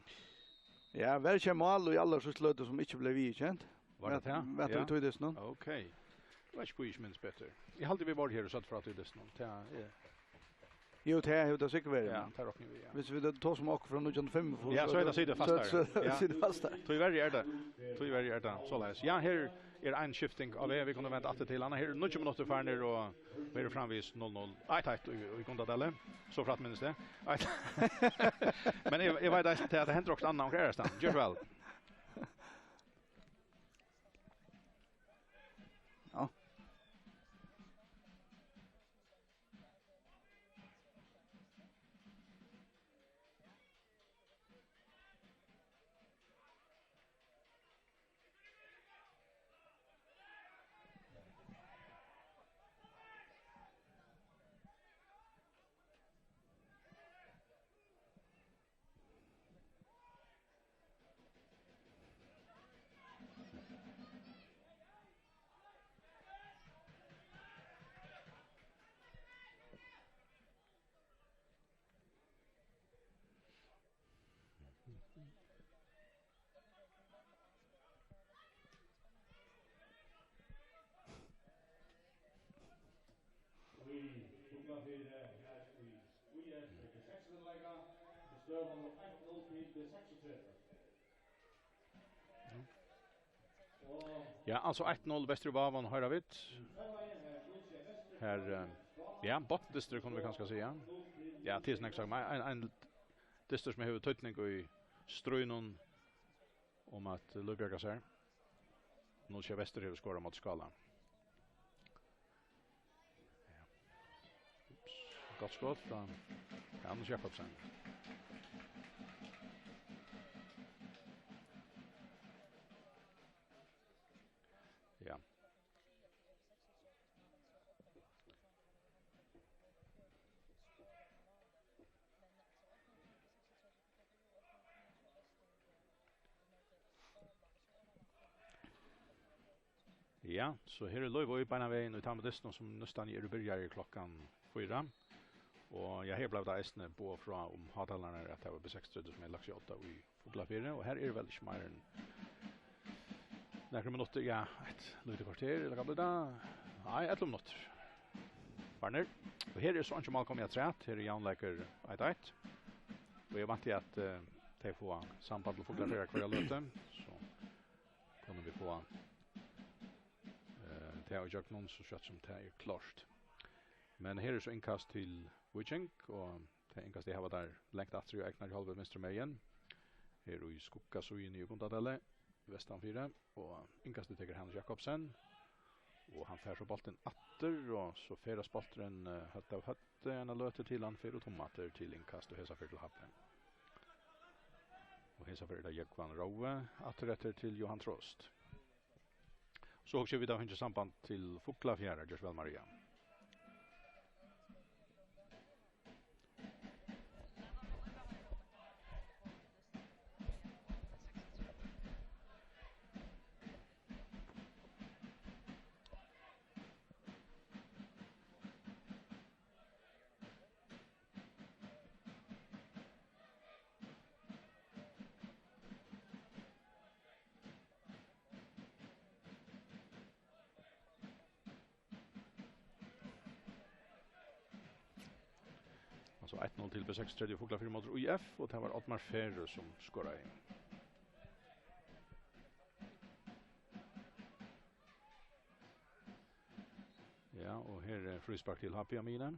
Ja, väl kör mål och alla så slöt som inte blev vidkänt. Var det här? Vet du tog disten? Okej. Det var inte minns bättre. Jag hade vi varit här och satt för att disten. Jo, det är det säkert väl. Ja, tar rockning vi. Hvis vi tar som åker från 1905 ja, så är det sitter fast där. Ja, sitter fast där. Tog är det. Så läs. Ja, här är en shifting av vi kunde vänta att till andra här 90 minuter för ner och vi är framvis 0-0. Tajt och vi kunde dela. Så för att minns det. Men jag vet att det händer också annat och är Gör väl. Ja. Ja, alltså 1-0 Väster Vavan höra vitt. Här ja, bottendistrikt kunde vi kanske säga. Ja, tills nästa gång en distrikt som har tydning i strönon om att Lubberga sig. Nu ska Väster hur skora mot Skala. Ja. Gott skott från Anders Jakobsen. Ja. Ja, så här är Löjvå i beina vägen och tar med dessen som nästan är börjar i klockan 4. Och jag har blivit ästne på från Hatalarna att det var på 6:30 som är lagt 8 i Foglafire. Och här är det väl inte mer än några minuter, ja, ett lite kvarter eller vad blir det? Nej, 11 minuter. Barner. Och här är så inte mal kommer jag trätt. Här är Jan Läker 1-1. Och jag vant till att de får samband med Foglafire kvar löte. Så kommer vi få det har jag någon så kött som det är klart. Men här är så inkast till Wichenk och det inkast det har varit där längt efter och ägnar halva Mr. Mayen. Här i skugga så in i Gundadelle, Västan 4 och inkast det tycker Hans Jakobsen. Och han fär så bollen åter och så färas bollen hött av hött en löter till han för och tomater till inkast och hesa för till happen. Och hesa för det Jekvan Rowe åter till Johan Trost. Så också vi då har samband till Foglafjärra, Görs väl Maria. Alltså 1-0 till B6 Foglafjärra mot UIF och det var Ottmar Ferre som skorade. Ja, och här är frispark till Happy Amina.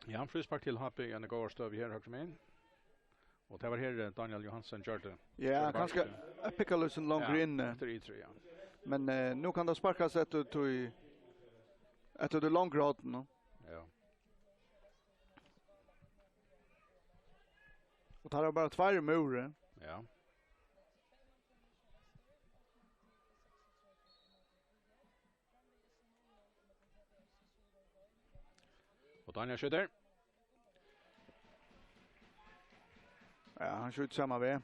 Ja, frispark till HP en går stöv här högt med. Och det var här Daniel Johansson körde. Ja, ganska Epicalus långt in. Ja. Men nu kan det sparkas efter det långraden. Ja. Och tar det bara 2 murer. Ja. Och Daniel skjuter. Ja, han skjuter samma väg.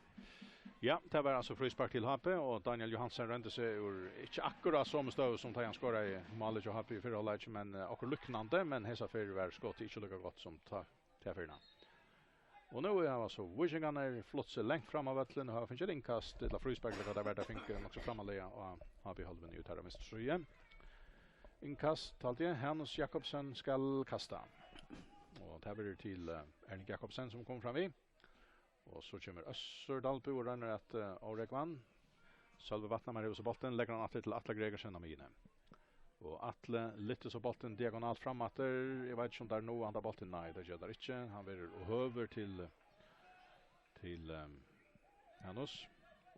Ja, det var alltså frispark till HP och Daniel Johansson rände sig ur inte akkurat som stöv som Tajan skora i målet och HP för alla men också lycknande men hesa för var skott inte lika gott som ta förna. Och nu är alltså Wishingen är flott så långt fram av vattnet och har finns ett inkast till frispark där där värda finker också framåt och HP håller vi ut här med så igen. Inkast alltid Hans Jakobsen ska kasta. Och det blir till Erling Jakobsen som kommer fram vid. Och så kommer Össur Dalby och ränner att Aurekvan. Sölve vattnar med hos bollen lägger han till Atle Gregersen av mine. Och Atle lytter så bollen diagonalt framåt. Jag vet inte om där nu andra bollen nej, det gör det inte. Han vill över till Hanus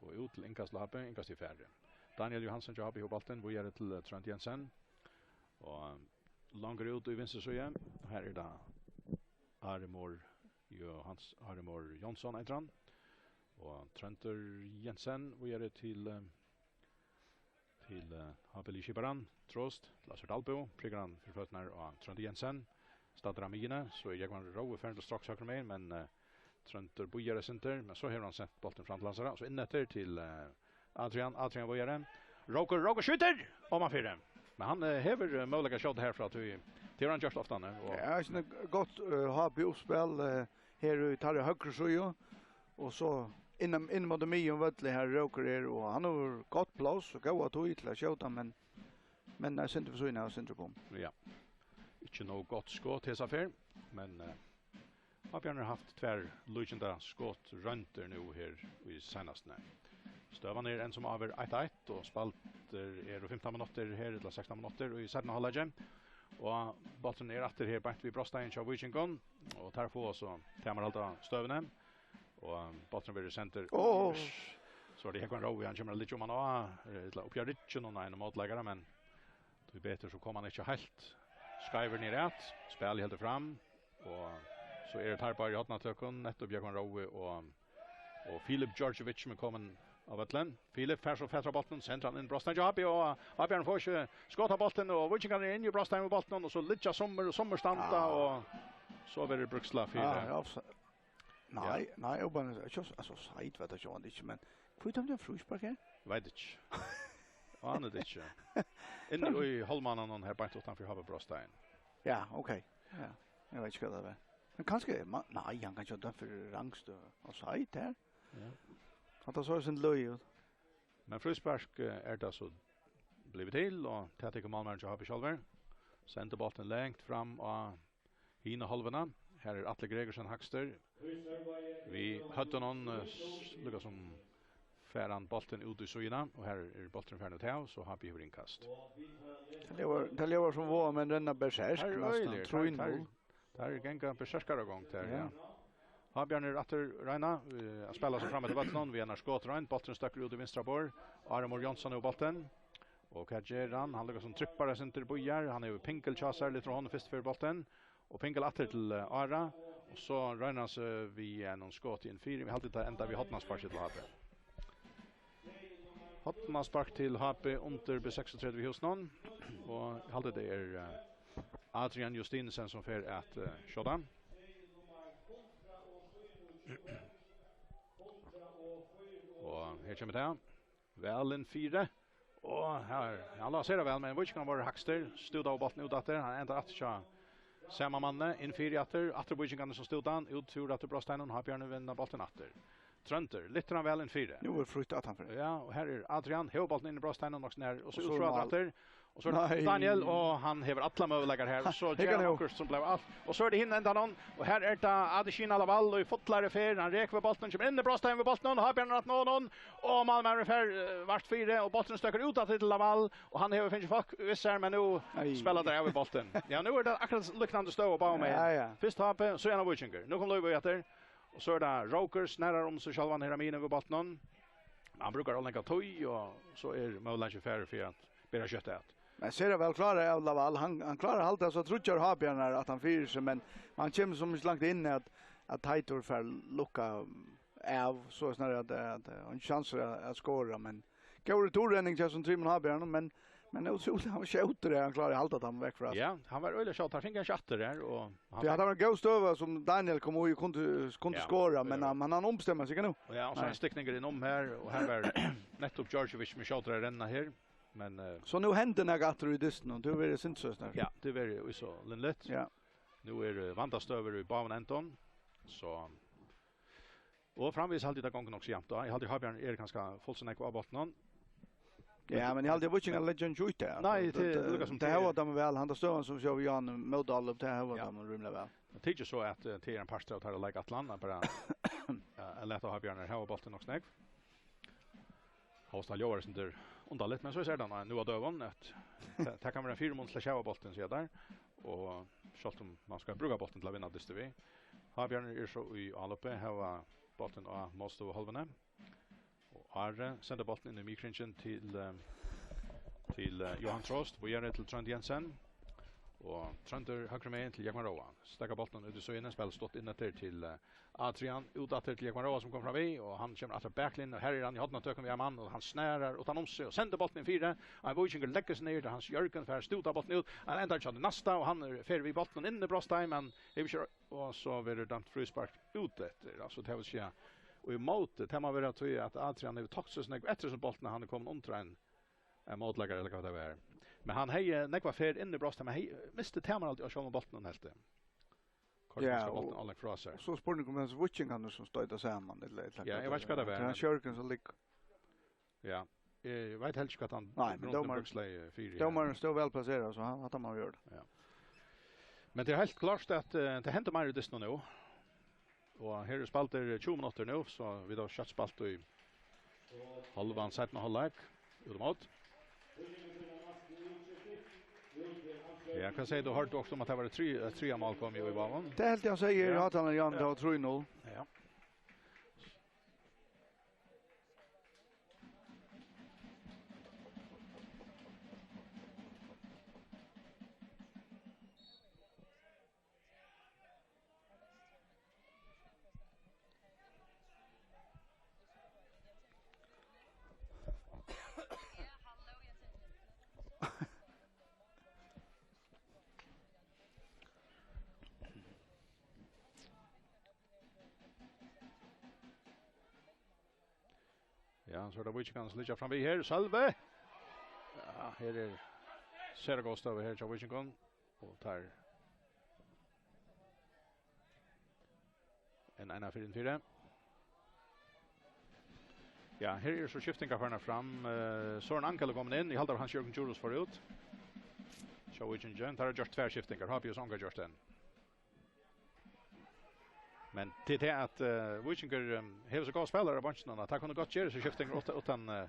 och ut till inkast Lappe, inkast i färre. Daniel Johansson har på bollen, vi är till Trent Jensen. Och långt ut i vänster så igen. Här är det Armor Jonsson heter han. Och Trönter Jensen vi är det till Habeli Kibaran, Trost, Lasse Dalbo, Prigran för fötterna och Trönter Jensen. Stadra mine, så jag var ro och färdig strax saker med, men Trönter Bojare center, men så har han sett bollen fram till Lansara, så innetter till Adrian Bojare. Roker skjuter om man fyrer. Men han häver möjliga skott här för att vi till han just ofta nu. Ja, det är gott ha uppspel här i Tarja högre så och så in mot mig och väl här Roker och han har gott plats och gå att ta till att skjuta men jag syns inte så innan center på. Ja. Inte något gott skott till affär, men har Björn haft tvär lugna skott rönter nu här i senaste. Stövan är en som över 1-1 och spalter är 15 minuter här eller 16 minuter och i sedan halvlek. Och bollen är åter här bort vid Brostein av Wichinkon och tar på så tämmer allta stövne och bollen blir center. Så det kan ro igen kommer lite om man har upp jag ritchen och en motläggare men det är bättre så kommer han inte helt skriver ner rätt spel helt fram och så är det här på Jotnatökon nettopp jag kan ro och Filip Georgievich med kommer av Atlan. Filip färs och fettrar bollen, centran in Brostein Jabi och Abjörn får ju skott av bollen och Wichikan in i Brostein med bollen och så lite sommerstanta och så blir det Bruksla 4. Nej, och bara alltså sajt vet jag inte men får du inte en fruspark här? Vet inte. Han är det inte. In i Holmanen och här bara utanför Havet Brostein. Ja, okej. Ja. Jag vet inte vad det är. Men kanske nej, han kan ju döma för rangst och sajt här. Ja. Att det så är sin löj. Men fruspark är det så blivit till och tätt kommer Malmö har själva. Sänder bollen långt fram och hina halvorna. Här är Atle Gregersen Hackster. Vi hade någon lukka som färran bollen ut i söjna och här är bollen färdig till så har vi hur inkast. Det lever som var men denna berserk nästan tror in. Där gänga berserkare gång där ja. Har Björn åter Reina att spela sig framåt i vattnet vi är skott Rein bollen stackar ut i vänstra bord Aramor Jonsson och bollen och Kajeran han ligger som tryppare center bojar han är ju pinkel chassar lite från först för bollen och pinkel åter till Ara och så Reinas vi är någon skott i en 4 vi alltid ända vi hotnas spark till HP. Hotnas spark till HP under B36 vid Husnon och alltid det är Adrian Justinsen som för att skjuta. Och här kommer det. Väl en 4. Och här alla ser det väl men vilken kan vara Hackster stod av bollen ut där han ändrar att köra. Samma manne in 4 åter vilken som stod han ut tur att Brostein och har Björn vinna bollen åter. Trönter lite han väl en 4. Nu är frukt att han för. Ja, och här är Adrian har bollen in i Brostein och när och så ut från åter. Och så Daniel och han häver alla möjligheter här och så Jakob som blev allt och så är det hinna ända någon och här är det Adesina Laval och i fotlare för han räcker med bollen som in i Brostein med bollen och har Björn att någon och Malmö för vart 4 och bollen stöker ut till Laval och han häver finns folk visar men nu spelar där över bollen. Ja, nu är det akkurat liknande stå och bara med. Först har så en av Wichinger. Nu kommer Löv efter och så är det Rokers nära om sig själva här med över bollen. Han brukar hålla en toy och så är Malmö för att bära köttet. Men ser det väl klara av Laval han klarar allt så tror jag har Björn att han fyrer sig men man kommer som så långt in att Titor för lucka av så snarare att en chans att skåra men går det torränning till som Trimon har Björn men nu så han skjuter det han klarar allt att han väck för oss. Ja, han var öle skott han fick en chatter där och han hade en ghost över som Daniel kom och kunde skåra men han omstämmer sig nu. Ja, och så en stickningar in här och här var nettopp Georgievich med skjuter renna här. Men så nu händer något att du dysten och du är det syns så snart. Ja, det är ju så lätt. Ja. Nu är det vandastöver i banan Anton. Så och framvis alltid det gången också jämt då. Jag hade Habjörn är ganska fullständigt av botten. Ja, men jag hade watching a legend joint där. Nej, det lukar som det här var de väl han stövan som så Jan Modal upp det här var de rymla väl. Jag tycker så att det är en pastor att ha lägga Atlanta bara lätt att Habjörn här var bollen också snägg. Hostal Johansson där underligt men så är det nu att dövon att ta kan vara en 4 mål slå bollen så där och skott om man ska bruka bollen till att vinna det vi. Har Björn är så i alloppe här var bollen och måste över halvorna. Och Arre sänder bollen in i mikringen till Johan Trost och ger det till Trond Jensen. Och Trönter högre med till Jagman Roa. Stäcka bollen ut i söjnen, spelar stått inåt till Adrian, utåt till Jagman Roa som kommer fram vi och han kommer att backline och här är han i hotna töken vi man och han snärar utan om sig och sänder bollen i fyra. Han Voichinger lägger sig ner till hans Jörgen för att stota bollen ut. Han ändrar till nästa och han är fer vid bollen in i brosttime men och så blir det dömt frispark ut efter. Alltså det vill säga och i motet har man velat säga att Adrian är toxiskt när efter så bollen han kommer under en motläggare eller vad det är. Men han hej nekva fer in i brostet men hej miste temar alltid att köra bollen helt. Ja, bollen alla crosser. Så spårning kommer hans Witchingan som stöter samman eller. Ja, jag vet inte vad det är. Han kör så lik. Ja. Jag vet helt inte vad han. Nej, men domaren står väl placerad så han att man gör det. Ja. Men det är helt klart att det händer mer i det nu. Och här är spalter 20 minuter nu så vi då kört spalt i halvan sätt med halvlek utomot. Jag kan säga då har du också om att det var tre mål kom ju i banan. Det är helt jag säger att han Jan då 3-0. Ja. Ja, så det var inte kan slicka fram vi här Salve. Ja, här är Sergos över här så vi kan och tar en ena för in fyra. Ja, här är så skiftingar förna fram. Søren Ankel kommer in. I halvdar Hans Jørgen Juros för ut. Så vi kan tar just två skiftingar. Har vi sånga just den. Men det är att Wichinger har så goda spelare i bunchen att han kunde gott göra så skiftingar utan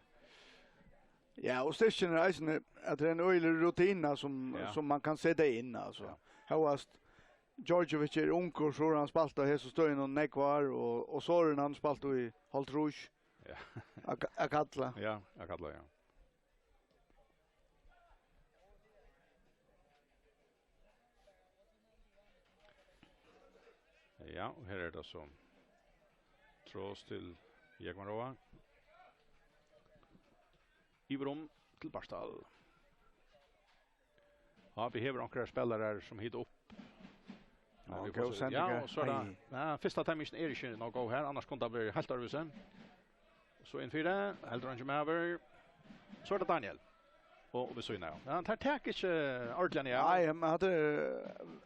ja, och station är att det är en öjlig rutin som man kan sätta in alltså. Howast Georgievic är ung så han spaltar här så står ju någon nekvar och Søren han spaltar i Halt Rouge. Ja. Akatla. Ja, Akatla ja. Ja, och här är det så. Trås till Jagmaroa. Ivrom till Barstal. Ja, vi har några spelare som hit upp. Ja, vi får sända. Ja, och så där. Ja, första timingen är det inte gå här annars kunde det bli helt översen. Så in fyra, Eldrange Maver. Så är det Daniel. Och vi så nu. Han tar tack inte ordentligt ja. Nej, men hade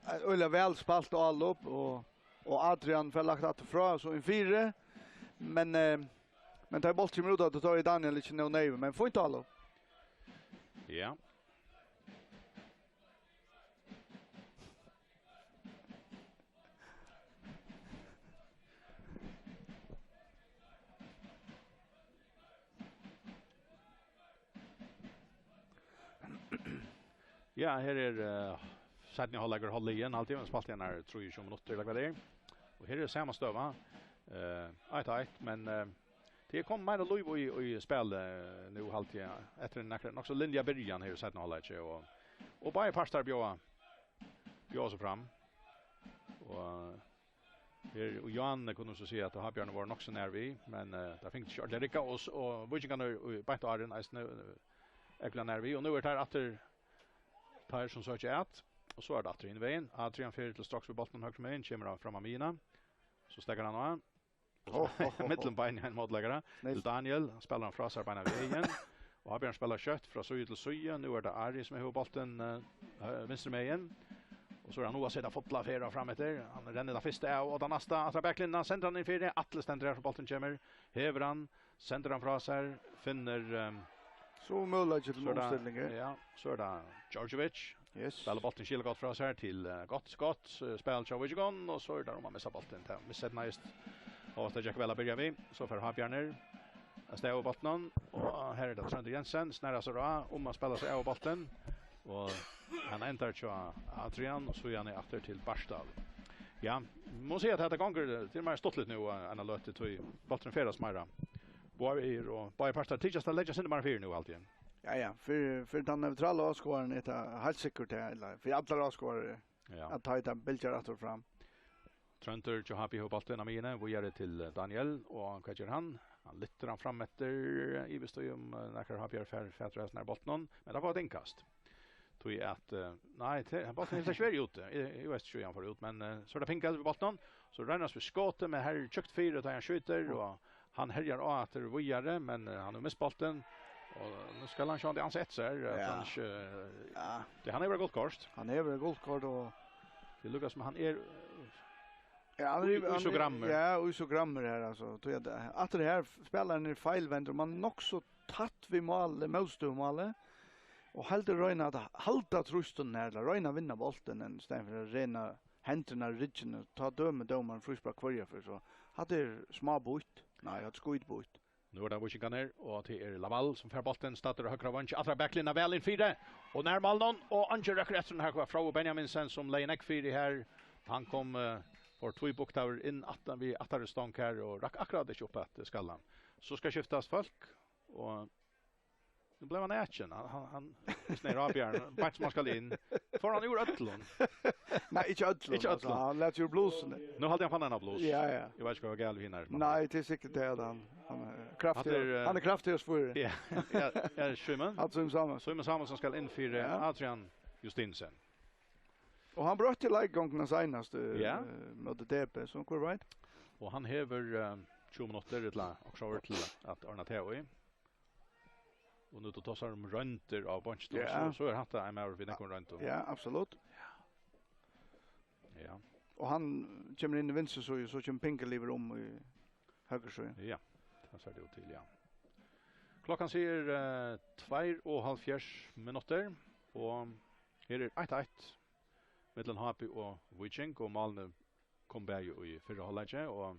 ölla väl spalt och all upp och Adrian för lagt att fra så in fyra. Men tar bolt i minuter då tar Daniel inte no nej men får inte alla. Ja. Ja, här är Sydney Hollägger håller igen alltid men spalt igen är 3-20 minuter eller vad det är. Och här är samma stöva. 1-1 men det kom mer lov i spel nu halvtid efter en också linje början här i Sydney Hollägger och bara pastar bjöa så fram. Och här och Jan kunde så se att har Björn var också när vi men där fick det Rika och Wichinger nu på Arden är nu ekla när vi och nu är det här efter tar som söker att och så är det åter in i vägen. Adrian för till strax vid bollen högt med in kommer fram Amina. Så stäcker han an. Mittenbein en modläggare. Till Daniel han spelar från sig på vägen. Och Habjørn spelar kött från syd till syd. Nu är det Ari som har bollen vänster med igen. Och så är han nog att sätta fotla för fram efter. Han ränner där första och den nästa att backlinjen sänder han in för det. Atle ständer för bollen kommer. Häver han, sänder han från sig, finner så möjligt till omställningar. Ja, så är det Georgievic. Yes. Spelar bollen skiljer gott från sig till gott spel Jovigon och så är det om man missar bollen till. Missat nice. Och så Jack Vella börjar vi. Så för Habjørn stäv av bollen och här är det Trond Jensen snarare så då om man spelar sig av bollen och han ändrar till Adrian och så är han åter till Barstal. Ja, måste säga att det gånger till mer stått lite nu än att låta till bollen färdas mera. Boy och Barstal tidigt att lägga sig in i mer för nu alltid. Ja, för den neutrala avskåren är det helt säkert det, eller för alla avskårare Ja. att ta ett bilder att fram. Trönter Johapi har bollen av mine, vi gör till Daniel och vad gör han? Han lytter han fram efter i bestöjum när har Pierre Fätras när bollen, men det var ett inkast. Tog att nej, bollen är så svår ute. I West Sjöan för ut, men så där pinkar vi bollen. Så rännas vi skottet med här tjukt fyra där han skjuter och han härjar av att det vidare, men han har missat bollen. Och nu ska han köra det ansett så här att han det han är väl goldkort. Han är väl goldkort och det lukar som han är ja, han är så grammer. Ja, och så grammer här alltså. Tror jag att det här spelaren är felvänd och man nog så tatt vi mål målstömålet. Och helt röjna att halta trusten här, röjna vinna bollen en istället för att rena händerna ryggen och ta domaren frispark kvarja för så. Hade små bort. Nej, jag skoit bort. Nu är det Washington och det är Laval som får bollen startar högra vänch andra backlinjen väl in fyra och när Malnon och Angel räcker efter den här kvar från Benjaminsen som lägger neck fyra här. Han kom för två bokstäver in att vi attare stånk här och rack akkurat det upp att skallan. Så ska skiftas folk och nu blev han ätchen. Han snär av björn. Bart man ska in. Får han ur ötlon. Nej, inte ötlon. Han lät ju blusen. Nu hade han fan en blus. Ja. Jag vet inte vad gal vinner. Nej, det är säkert det han är kraftig. Han är kraftig för. Ja. Ja, Schumman. Alltså samma. Schumman som ska in för Adrian Justinsen. Och han bröt till läggången senast mot DP som går right. Och han häver 20 minuter till också över till att Arna Theo. Och nu då tar de rönter av bunch så är hatta I'm over vid den runt. Ja, absolut. Ja. Och han kommer in i vänster så kommer Pinkel lever om i höger så. Ja. Det ser det ut till ja. Klockan säger 2:30 minuter och här är 1-1 mellan Happy och Wichenk och Malmö kom bäge i förra halvlek och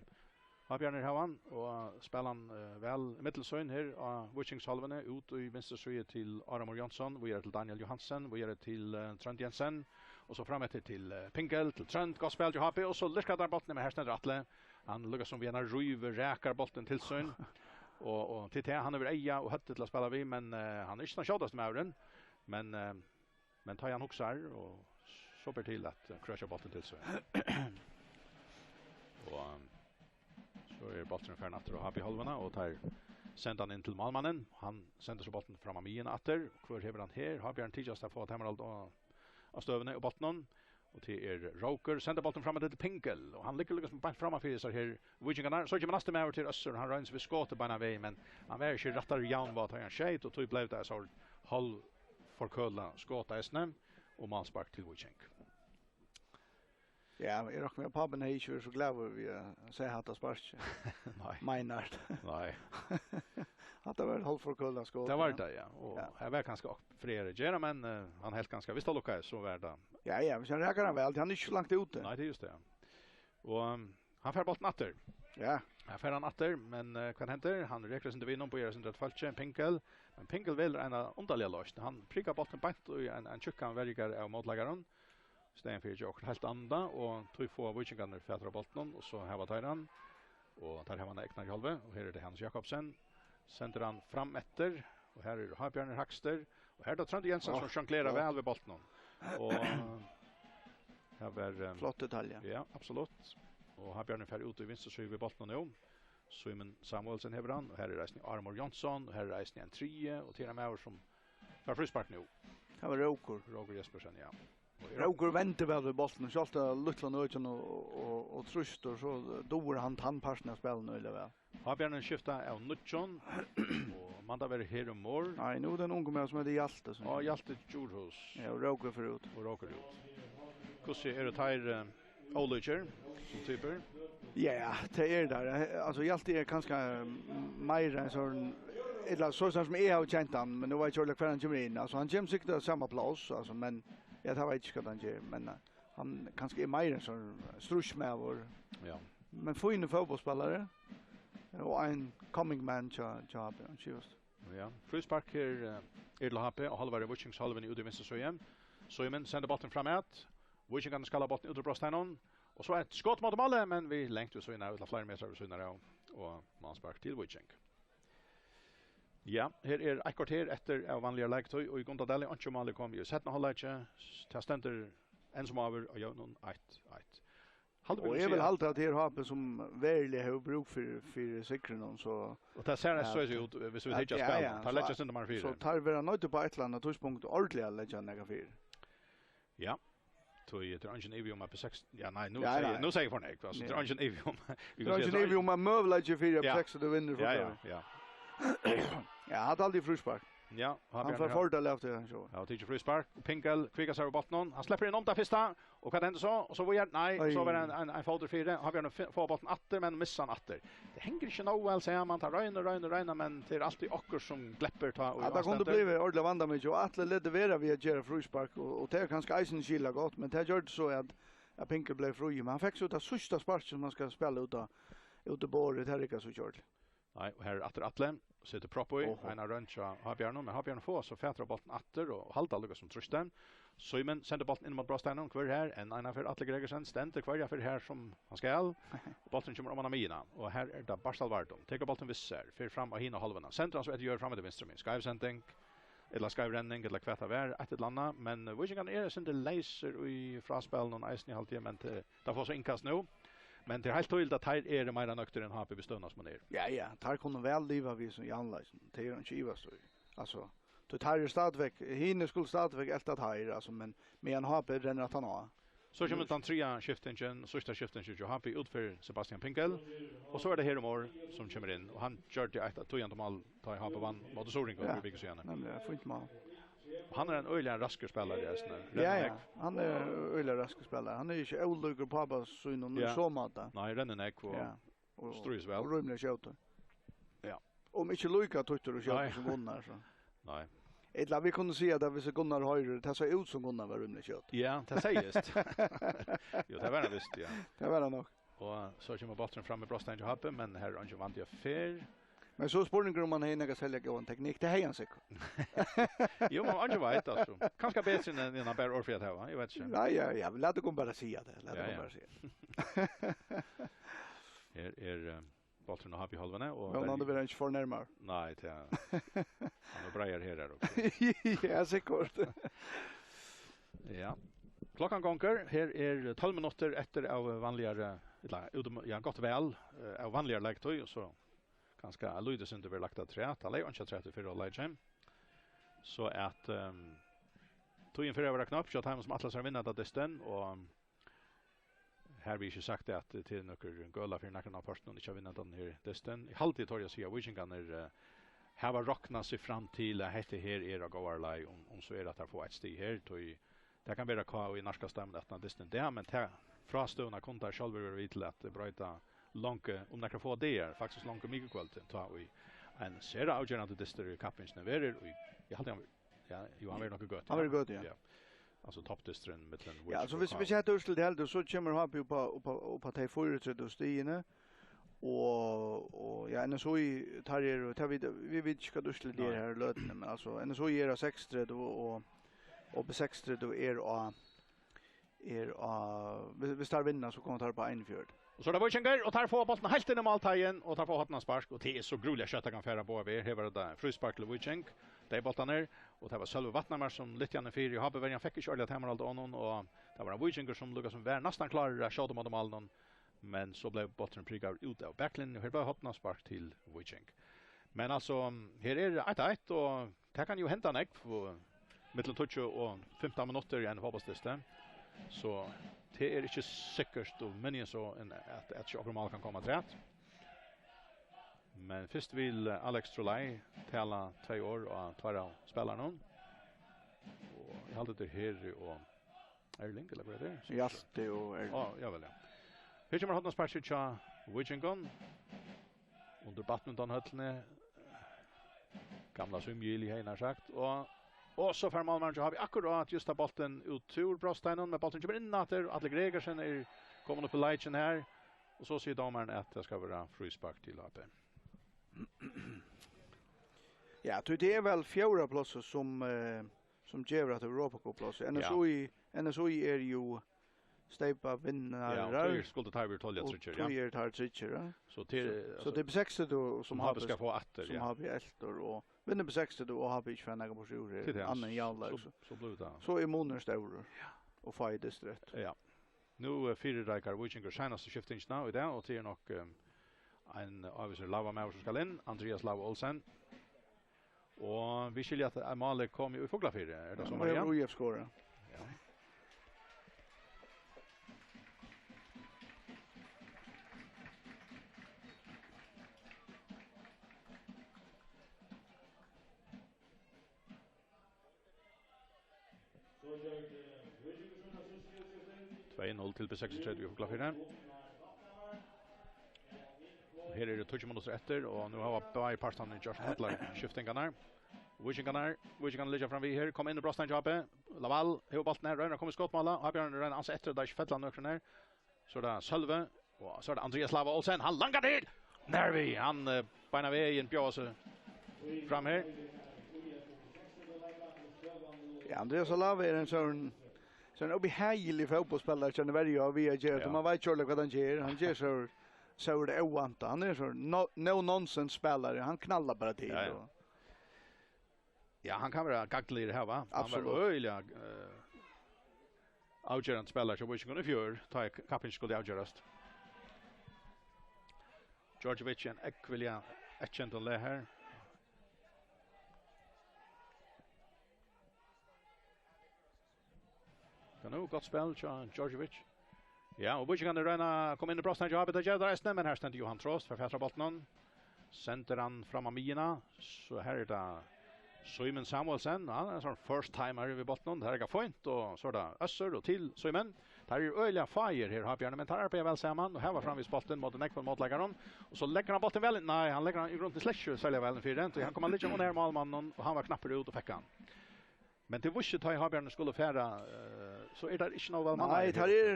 Habjarner Havan och spelan väl mittelsön här av Wichenks halvene ut i vänster sida till Aramor Jansson, vi är till Daniel Johansen, vi är till Trent Jensen och så framåt till Pinkel till Trent Gospel ju Happy och så lyckas där bollen med Hersten Atle. Han lyckas som vi en river räkar bollen till sön. Och till han över eja och hötte till att spela vi men han är inte skadast med den. Men tar han huxar och soper till att crusha bollen till sön. Och så är bollen för natter och Happy halvarna och tar sänder han in till målmannen. Han sänder så bollen fram av mien åter. Kvar häver han här. Har Björn Tijas där för att Emerald och stövne och bollen. Och till Roker sänder bollen fram till Pinkel och han lyckas med bant framför sig här. Wigingarna så kommer nästa med över till Öster. Han röns vid skottet på väg men han är ju rättare jämn vad han skejt och tog blev det så håll för kölla skottet snä och målspark till Wiging. Ja, jag räknar med pappan är ju så glad över vi säger att det spark. Nej. Minart. Nej. Att det var håll för kölla skottet. Det var det ja. Och här var ganska flera gera men han helt ganska visst lucka så värda. Ja, men sen räcker han väl. Han är inte så långt ute. Nej, det är just det. Och han får bollen åter. Ja. Han får han åter, men vad händer? Han räcker inte vinna på sin rätt falske Pinkel. Men Pinkel vill en underliga lösning. Han prickar bollen bant och en tjockan väljer av motlagaren. Sten för Joker helt anda och tog få Wichingarna för bollen och så här var Tyran. Och där har man Eknar Halve och här är det Hans Jakobsen. Sänder han fram efter och här är Habjarner Haxter och här då Trond Jensen som jonglerar väl vid bollen. Och här var flott detalj. Ja, absolut. Och Habjarner fär ut i vänster så vid bollen nu. Simon Samuelsen häver han och här är resning Armor Jansson och här är resning en trea och Tina Mauer som för frispark nu. Här var Roger Jespersen, ja. Roger väntar väl vid bollen så alltid lutla nöjen och trust och så dår han tandparsen av spelen eller väl. Habjarner skifta av Nutjon och man där här och mor. Nej, nu den unge med som är Hjalte så. Ja, Hjalte Djurhus. Ja, Roger förut. Och Roger ut. Hur är det här Oliger som typer? Ja, det är där. Alltså Hjalte är ganska mer en sån eller så som är har känt han men nu var jag kvar han kommer in. Alltså han kommer säkert samma plats alltså men jag tar inte ska han ge men han kanske är mer en sån strusch med vår. Ja. Men får in en fotbollsspelare och en coming man job just. Ja. Frispark här till HP och halva Wichings halvan ut i vänster så igen. Simon sänder bollen framåt. Wichingarna kan skalla bollen ut på brösthänderna. Och så ett skott mot målet men vi längt så in ut flera meter så in och man spark till Wiching. Ja, her ett kvarter efter av vanliga lektoy och i Gondadali och Mali kom ju. Sätta hålla inte ta ständer en som över och gör någon 1-1. Och är väl allt att här har som verkligen har bruk för säkringen så och det ser så ut hvis vi hittar spel. Ta lägga sen man 4. Så tar vi nöjt på ett land tidspunkt ordentligt lägga några 4. Ja. Tog det Angel Evium på 6. Ja, nej, nu säger för nej. Alltså det Angel Evium. Angel Evium med möjlighet för 6 och vinner för. Ja. Ja, hade aldrig frispark. Ja, han får fördel efter den så. Ja, tycker frispark. Pinkel kvicka sig på botten. Han släpper in om där första och kan inte så och så var nej, så var en folder 4. Har vi få botten åter men missar han åter. Det hänger inte nog väl säger man tar röna men det är alltid ocker som gläpper ta och ja, det kunde bli ordentligt vanda med och att ledde vara vi att göra frispark och det är kanske isen skilla gott men det gör det så att Pinkel blev fri men han fick så det sista spark som man ska spela ute på det här är så kört. Nej, och här åter Atlen sitter Propoy, en röncha har Björn men har Björn få så fetter bollen åter och halta lugga som trusten. Simon sänder bollen in mot Brostein kvar här en för Atle Gregersen ständer kvar för här som han ska. Bollen kommer om Amina och här är det Barstal Vardon. Tar bollen visser för fram och hinna halvorna. Centrum så att gör fram med vänster min. Skyve sending eller skyvränning eller kvätta vär ett landa men Wigan är sen det laser i fraspel någon isen i halvtid men det får så inkast nu. Men det är helt tydligt att här är det mer nökter än HP beståndas man är. Ja, tar kunde väl liva vi som i anläggning. Det är inte ivas då. Alltså, det tar ju stadväck. Hinne skulle stadväck efter att här alltså men en HP renner att han har. Så kommer den trea skiftingen, sista skiftingen ju HP ut för Sebastian Pinkel. Och så är det Heromor som kommer in och han kör till att tog inte mål ta i HP vann mot Soring och Big Siena. Nej, det får inte mål. Han är en öjlig rask spelare just nu. Ja, han är öjlig rask spelare. Han är ju inte olyckor på så någon så matta. Nej, Rennenek och Struis väl. Och rymliga skjuter. Ja. Om inte Luka tyckte du skjuter som Gunnar så. Nej. Ettla vi kunde se att vi så Gunnar höjre, det såg ut som Gunnar var rymliga skjut. Ja, det sägs. Jo, det var det visst, ja. Det var det nog. Och så kommer bollen fram med Brostein och Happe, men här är vant jag fair. Men så spårningen om man har några sälja en teknik, det är han säkert. Jo, man inte vet alltså. Kanske bättre än en bär orfriat här, jag vet inte. Nej, ja, låt det bara säga det. Låt det bara säga. Här är bollen och Happe i halvorna och han hade väl inte för närmare. Nej, det är han brejer här också. Ja, säkert. Ja. Klockan gånger, här är 12 minuter efter av vanligare ja, gott väl av vanligare lägtoy och så ganska alludes inte vi lagt att trät alla och 34 lägen så att tog in för över knapp så att han som Atlas har vinnat att desten och här vi ju sagt att till några gola för några av parterna inte har vinnat den här desten i halvtid tar jag se Wigan är här var rockna sig fram till att hette här är att gå alla om så är det att få ett steg här tog det kan vara kvar i norska stämmen att desten där men från stona kontar själva vi till att bryta långt om det kan få det är faktiskt långt mycket kvalitet ta vi en ser avgörande distur i kappens nivåer och jag hade ja Johan var nog gott. Han var gott ja. Alltså toppdistren mellan ja så vi sätter oss till helt så kommer ha på ta förut stigen och ja en så i tar vi vet ska du skulle det här lötne men alltså en så ger 6 och på 6 då är vi står vinna så kommer ta på 1/4. Och så där var Schenker och tar få bollen helt in i måltagen och tar få hotna spark och det är så grulliga skott kan föra på över. Här var det frispark till Wichenk. Det är bollen ner och det var själva Vattnamar som lite grann för har bevänt fick ju ordentligt hemma alltid och det var Wichenker som lukkade som var nästan klar att skjuta mot målen men så blev bollen prickad ut av backlinjen och här var hotna spark till Wichenk. Men alltså här är det 1-1 och det kan ju hända näck på mellan 20 och 15 minuter i en fotbollstest. Så det är inte säkert och men så att Chapermal kan komma rätt. Men först vill Alex Trolay tala 2 år och två spelarna. Och jag hade det här och Erling eller vad är det? Ja, det och ja, jag väl. Hur kommer hotna spark till Wigan under badmintonhöllne gamla Sumgili har sagt och så för Malmö så har vi akkurat just bollen ut till Brostein med bollen kommer in åter Atle Gregersen är kommer upp på lighten här och så ser domaren att det ska vara frispark till AP. Ja, det är väl fjärde platsen som ger att Europa Cup plats. NSOI är ju steipa vinnar. Ja, och skulle ta över 12 trycker, ja. Och tar trycker, ja. Så till så det är 60 då som har ska få åter, som har vi ältor och vinner på 60 då och har vi inte för några portioner annan jävla så blir det. Så är månader stora och fight district. Ja. Nu fyra dagar Vikingur senaste skiftning nu idag och till nog en avvisar Lava Maus som ska in, Andreas Lava Olsen. Och vi skiljer att Amalie kom ju i Foglafyr, är det så Maria? Ja, UF skora. Ja. Så 2-0 till B36 i Foglafyr. Här är det 20 minuter efter och nu har vi partan i Josh Butler skiftingarna. Vikingarna ligger fram vi här, kommer in i brastan Jabe. Laval, hur bollen är, Röna kommer skottmåla. Har Björn Röna alltså efter där fettlan också ner. Så där Sölve och så är det Andreas Lava Olsen. Han langar till. Nervi, han beina vägen bjöse fram här. Ja, Andreas Lava är en sån obehaglig fotbollsspelare som varje vi gör. Ja. Man vet ju vad han gör. Han gör så det ovanta. Han är så no nonsense spelare. Han knallar bara till. Ja. Ja, han kan vara gagglig i det här, va? Absolut. Han var öjliga avgörande spelare som vi inte kunde fjör. Ta kappen skulle avgöras. Djordjevic en ekvilja etchent och le här. Kan nu gott spel, Djordjevic. Ja, och vi kan röna komma in i brastan jobbet och göra resten, men här ständer Johan Trost för fjärtra bollen. Center han fram av Mina, så här är det Simon Samuelsen, han är en sån first timer vid botten. Där är fint och så där Össur och till Simon. Där är öliga fire här har Björn men tar arbetar väl samman och här var fram vid bollen mot den ekvon mot läggaren och så lägger han bollen väl. Nej, han lägger han i grund till slasher säljer väl för den och han kommer lite ner målmannen och han var knappare ut och fick han. Men till visst tar har Björn skulle färra så är det inte något väl man. Nej,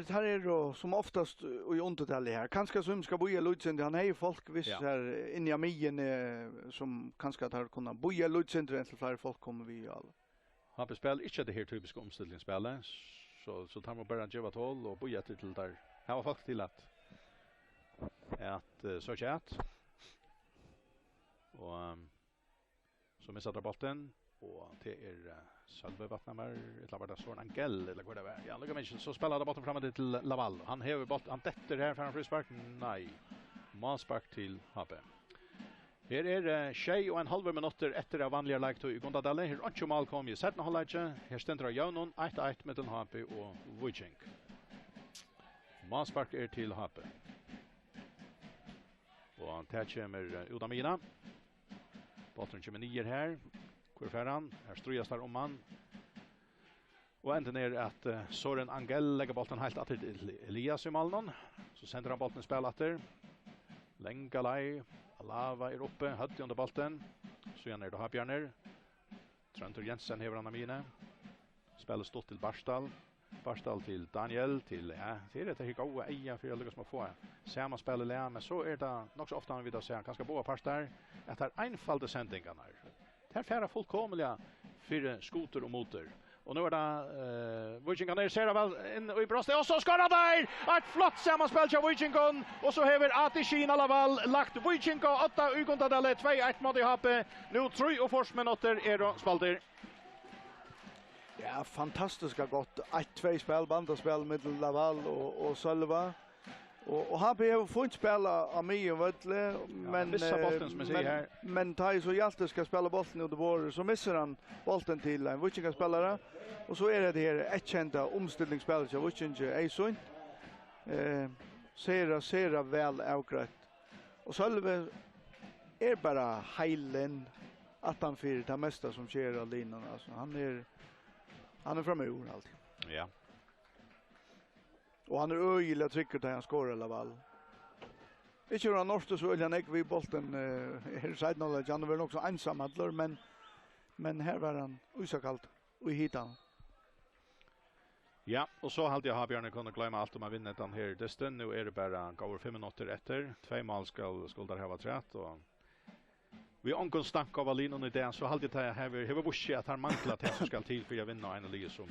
här är då som oftast i underdelar här. Kanske som ska boja Lutsen, han är ju folk visst här in i Amien som kanske att har kunna boja Lutsen till fler folk kommer vi all. Han spelar inte det här typiska omställningsspelet så tar man bara ge vad håll och boja till där. Här var folk till att så chat. Och så missar där bollen och det är Sölve Vattnamar ett lavar där Soren Angel eller vad det var. Ja, lugga mig så spelar det bollen framåt till Laval. Han häver bollen, han tätter här för en frispark. Nej. Målspark till HP. Här är tjej och en halv minuter efter av vanliga lag i Gondadalle. Här är mål kom i sättna halvlek. Här ständer Jaunon 1-1 mellan HP och Viking. Målspark är till HP. Och han kommer Udamina. Bollen kommer ner här. Kurfärran, här strujas där om man. Och änden är att Soren Angel lägger bollen helt att till Elias i Malnon. Så sänder han bollen i spelatter. Lengalai, Alava är uppe, hött under bollen. Så igen är det Habjarner. Tröntor Jensen hever Anna-Mine. Spelar stått till Barstal. Barstal till Daniel, till det är det här goda eja för jag lyckas med att få samma spel i men så är det nog så ofta man vill säga ganska båda parstar att det är enfalde sändningarna. Här färra fullkomliga för skoter och motor. Och nu är det Vikingarna ser väl in i bröstet och så ska det där! Ett flott sammanspel till Vikingarna och så har Atishin i alla fall lagt Vikingarna 8 i Gondadalle 2-1 mot i HP. Nu 3 och fors minuter är då spalter. Ja, fantastiska gott. 1-2 spel, bandaspel med Laval och Sölva. Och han behöver få inte spela av mig och Vötle, men tar så hjälte ska spela bollen under vår så missar han bollen till en Vikinga spelare och så är det här ett kända omställningsspel som Vikinga är så ser väl avgrätt. Och Sölve är bara heilen att han för det mesta som sker av linan alltså han är framme ur alltid. Ja. Och han är öjliga trycker där han skårar Laval. Inte var han norsk så öjliga nägg vid bollen här sidan av han var också ensamhandlar men här var han usakallt och hitan. Ja, och så hade jag har Björn kunnat glömma allt om man vinner den här distan. Nu är det bara går 5 minuter efter. 2 mål skulle där ha varit rätt och vi onkon stank av Alin i det så halde det här bushi att han manglar det som ska till för att vinna en liga som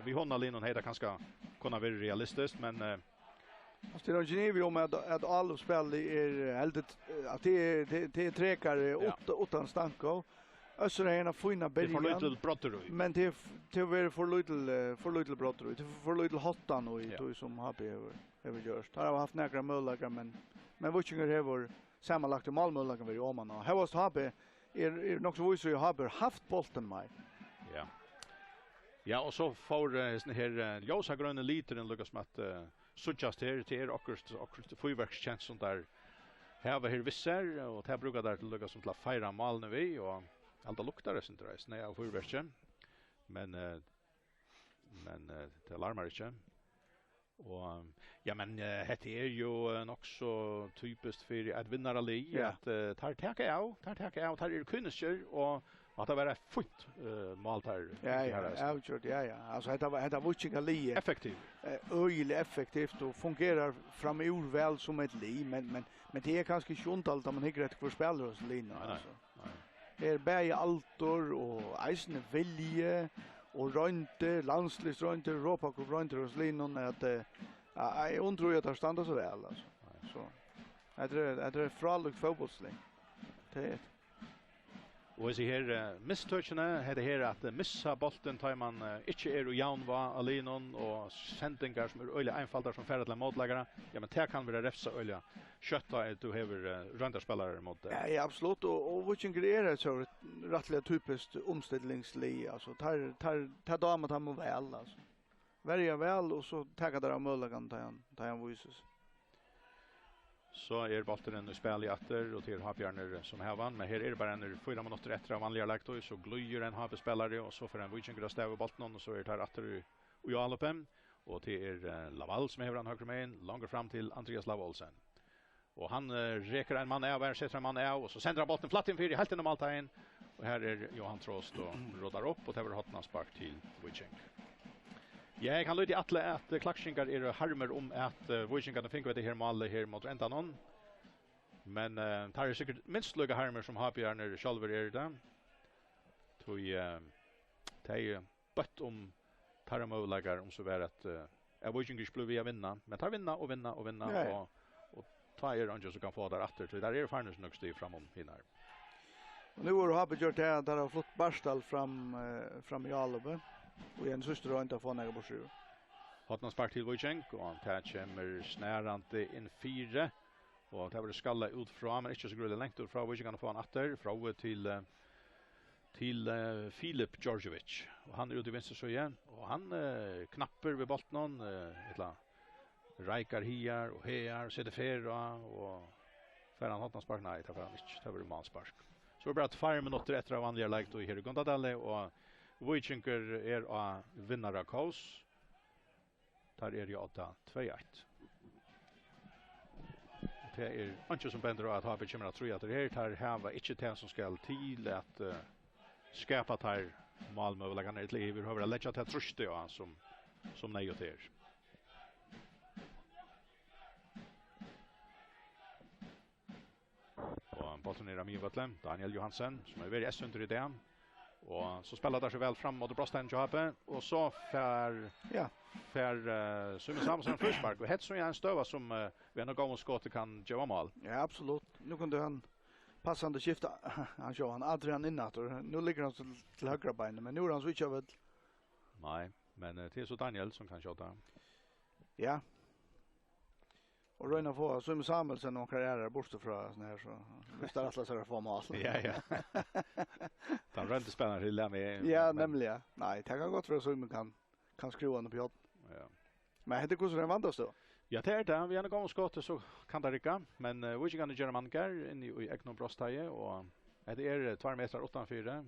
vi hon Alin och hela kanske kunna vara realistiskt men alltså det är Geneva om att alla spel är helt att det trekar utan stank av Össra är en fina början. Det för lite brotterui. Men det är för lite brotterui. Det för lite hottan och i som har gjort. Har haft några möjligheter men Witchinger har sammanlagt målmöjligheter vi om man. Här var HP är nog så visst har haft bollen med. Ja. Ja, och så får sån här ljusa gröna litern Lucas Matt suggest här till akkurat fyrverkstjänst sånt där. Här var här vissar och det brukar där till Lucas som till fira mål nu vi och allt luktar det inte det nej av fyrverkstjänst. Men det larmar inte. Och ja men det är ju också typiskt för att vinna ali att tar är det kunniger och att det var ett fint mål där. Ja. Alltså det var Witchinger li effektivt. Öjligt effektivt och fungerar framur väl som ett li men det är kanske sjuntalt om man inte rätt för spelare hos Lina alltså. Nej. Bäj altor och eisne vilje och rönte landslisrönte Europa Cup rönte hos Lina att jag undrar ju att det standa så väl alltså. Så det är fralukt fotbollslig. Det och så här misstouchna hade här att missa bollen tar man inte är jaun var Alinon och sändningar som är öliga einfaldar som färd till motläggare. Ja men det kan vara räfsa öliga. Kötta du har röndarspelare mot det. Ja, absolut och Witchinger är så rättliga typiskt omställningsli alltså tar damer tar man väl alltså. Välja väl och så tagga där möjligen tar han visas. Så är bollen i spel i åter och till Habjarner som här vann men här är det bara en 4 minuter efter av vanliga lagt och så glöjer en Habspelare och så får en Witchinger att stäva bollen och så är det här åter och jag allopem och till Laval som har han höger med långt fram till Andreas Lavalsen. Och han räcker en man av sätter en man av och så sänder han bollen flatt in för helt normalt in och här är Johan Trost och rodar upp och det var hotna spark till Witchinger. Jag kan lyda att klaxingar är harmer om att Witchingarna fick det här målet här mot Entanon. Men tar säkert minst lika harmer som Habjarner själva är det. Tog det bött om tar möjligheter om så var att Witchingers blev vi vinna, men tar vinna och tar Rangers så kan få där åter så där är farnes nog styr fram om hinner. Och nu har Habbe gjort det där har flott Barstal fram i Albe. Och en syster har inte fått några borsur. Hotna spark till Wojciech och han tar kommer snärande in 4 och det var skalla ut från men inte så grönt långt ut från Wojciech kan få en åter från till Filip Djordjevic och han är ute i vänster så igen och han knappar vid bollen ettla Raikar här och här sätter färra och för han hotna spark nej det var inte det var manspark. Så bara 4 minuter efter av vanliga läget och här Gondadalle och Wojcicher är a vinnare kaos. Där är ju 8-2-1. Det är inte som bänder att ha bekymrat tror jag att det här var inte det som ska till att skapa här Malmö och lägga ner ett liv. Vi behöver lägga till tröst ja som nej och ter. Och bollen är Ramivötlem, Daniel Johansen som är väldigt under i det. Och så spelar där så väl fram mot Brostein Johape och så för Summa Samson frispark och Hetson är en stöva som vi har gått och skott kan göra mål. Ja absolut. Nu kunde han passande skifta. Han kör han Adrian inåt och nu ligger han till högra benet men nu är han switchar väl. Nej, men det är så Daniel som kan köra. Ja. Och Röna få Summa Samuelsen och karriärer borta från sån här så vi står alla så få mål. Ja. Han rent spelar till med. Ja, nämligen. Nej, det kan gott för så man kan skruva den på jobb. Ja. Men det går så den vandas då. Ja, det är det. Vi har gått och skott så kan det rycka, men vi kan göra man går in i Eknon Brostaje och det är 2 meter utanför.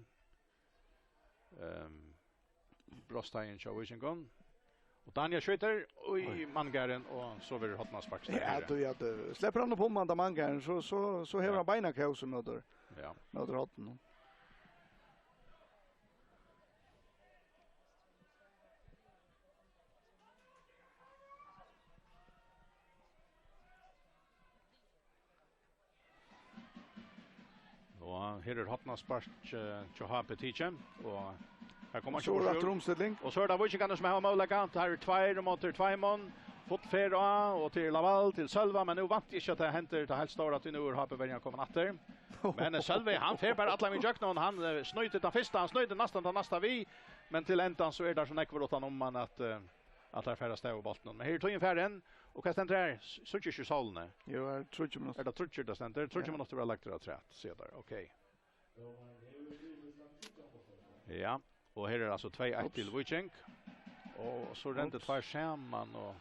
Brostajen kör Washington. Och Daniel skjuter i mangaren och så vill hotna sparks där. Ja, du släpper han på man mangaren så har han beina kaos med där. Ja. Med rotten. Och här hotna spark till HP Teacher och här kommer Så rätt omställning. Och så är det Wichigan som har möjlighet här 2 mot 2 man. Fått färra och till Laval till Sölva men nu vant inte att det händer till helt stora att nu har HP kommer åter. Men Sölve han fer bara alla med jökna och han snöjt den första han snöjde nästan den nästa vi men till ändan så är det så nekvorotan om man att där färra stäv bollen. Men här tog in färren och kastar den där så inte ju solne. Jo, jag tror inte man. Är det tror inte det ständer. Tror inte man måste vara lagt det rätt. Se där. Okej. Ja, och här är alltså 2-1 till Wojciech. Och så rände 2 skärman och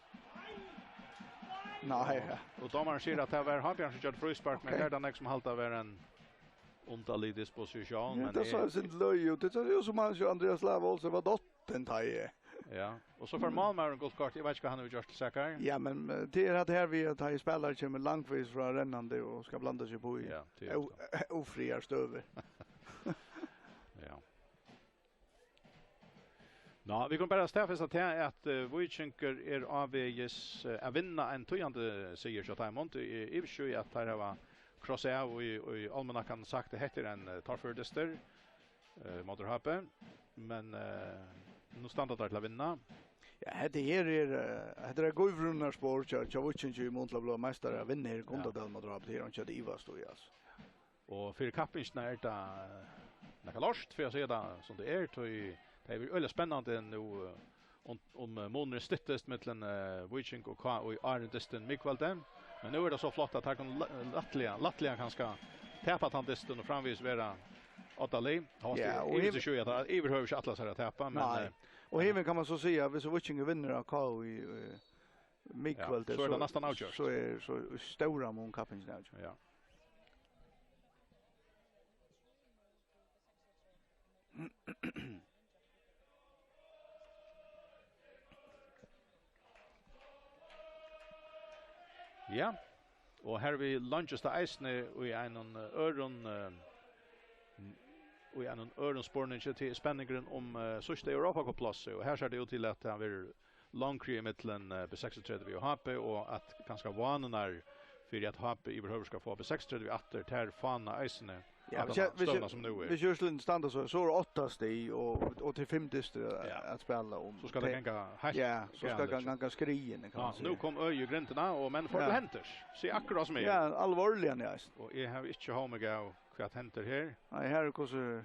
nej. Och domaren säger att det var han kanske kört frispark men där den som halta var en underlig disposition men det så synd löj ut. Det är ju som man ju Andreas Lav också var dottern taje. Ja, och så för Malmö en guldkort. Jag vet inte vad han har gjort till säkert. Ja, men det är att här vi att ha spelare kommer långvis från rännande och ska blanda sig på i. Ja, ofriar stöver. Ja. Nå, vi kan bara stäffesa att Wojciech är avväges att vinna en tojande seger så att mot i Ivsjö att här var krossa och i almanackan sagt det heter en tarfördister mot HP men nu stannar det att vinna. Ja, det är Guvrunnar spår så Wojciech i Montla blå mästare vinner Gondadal mot HP här och kör det Ivas då alltså. Och för kappingen är det några lost för jag ser det som det är det är väldigt spännande nu om månader stittest mellan Wojciech och Arne Distin Mikvalden. Men nu är det så flott att han kan lattliga kanske täppa han Distin och framvis vara Otali. Ja, och det är ju att överhuvud alla så att täppa men och även kan man så säga hvis Wojciech vinner av KO i Mikvalden så är det nästan avgjort. Så är så stora mån kappingen avgjort. Ja. Ja. Och här vi Manchester Isne och i en öron spårning till spänningen om sista Europacup-plats och här ser det ut till att han vill långkry i mitten B36 vi HP och att ganska vanar för att HP i behöver ska få B36 vi åter till Fana Isne. Ja, vi kör slint standard så 8 steg och till 50 att spela om. Så ska det gänga här. Ja, så ska det gänga skrien kan man säga. Nu kom öjegrintarna och men för det händer. Se akkurat som är. Ja, allvarligen ja. Och jag har inte homega vad händer här. Nej, här är så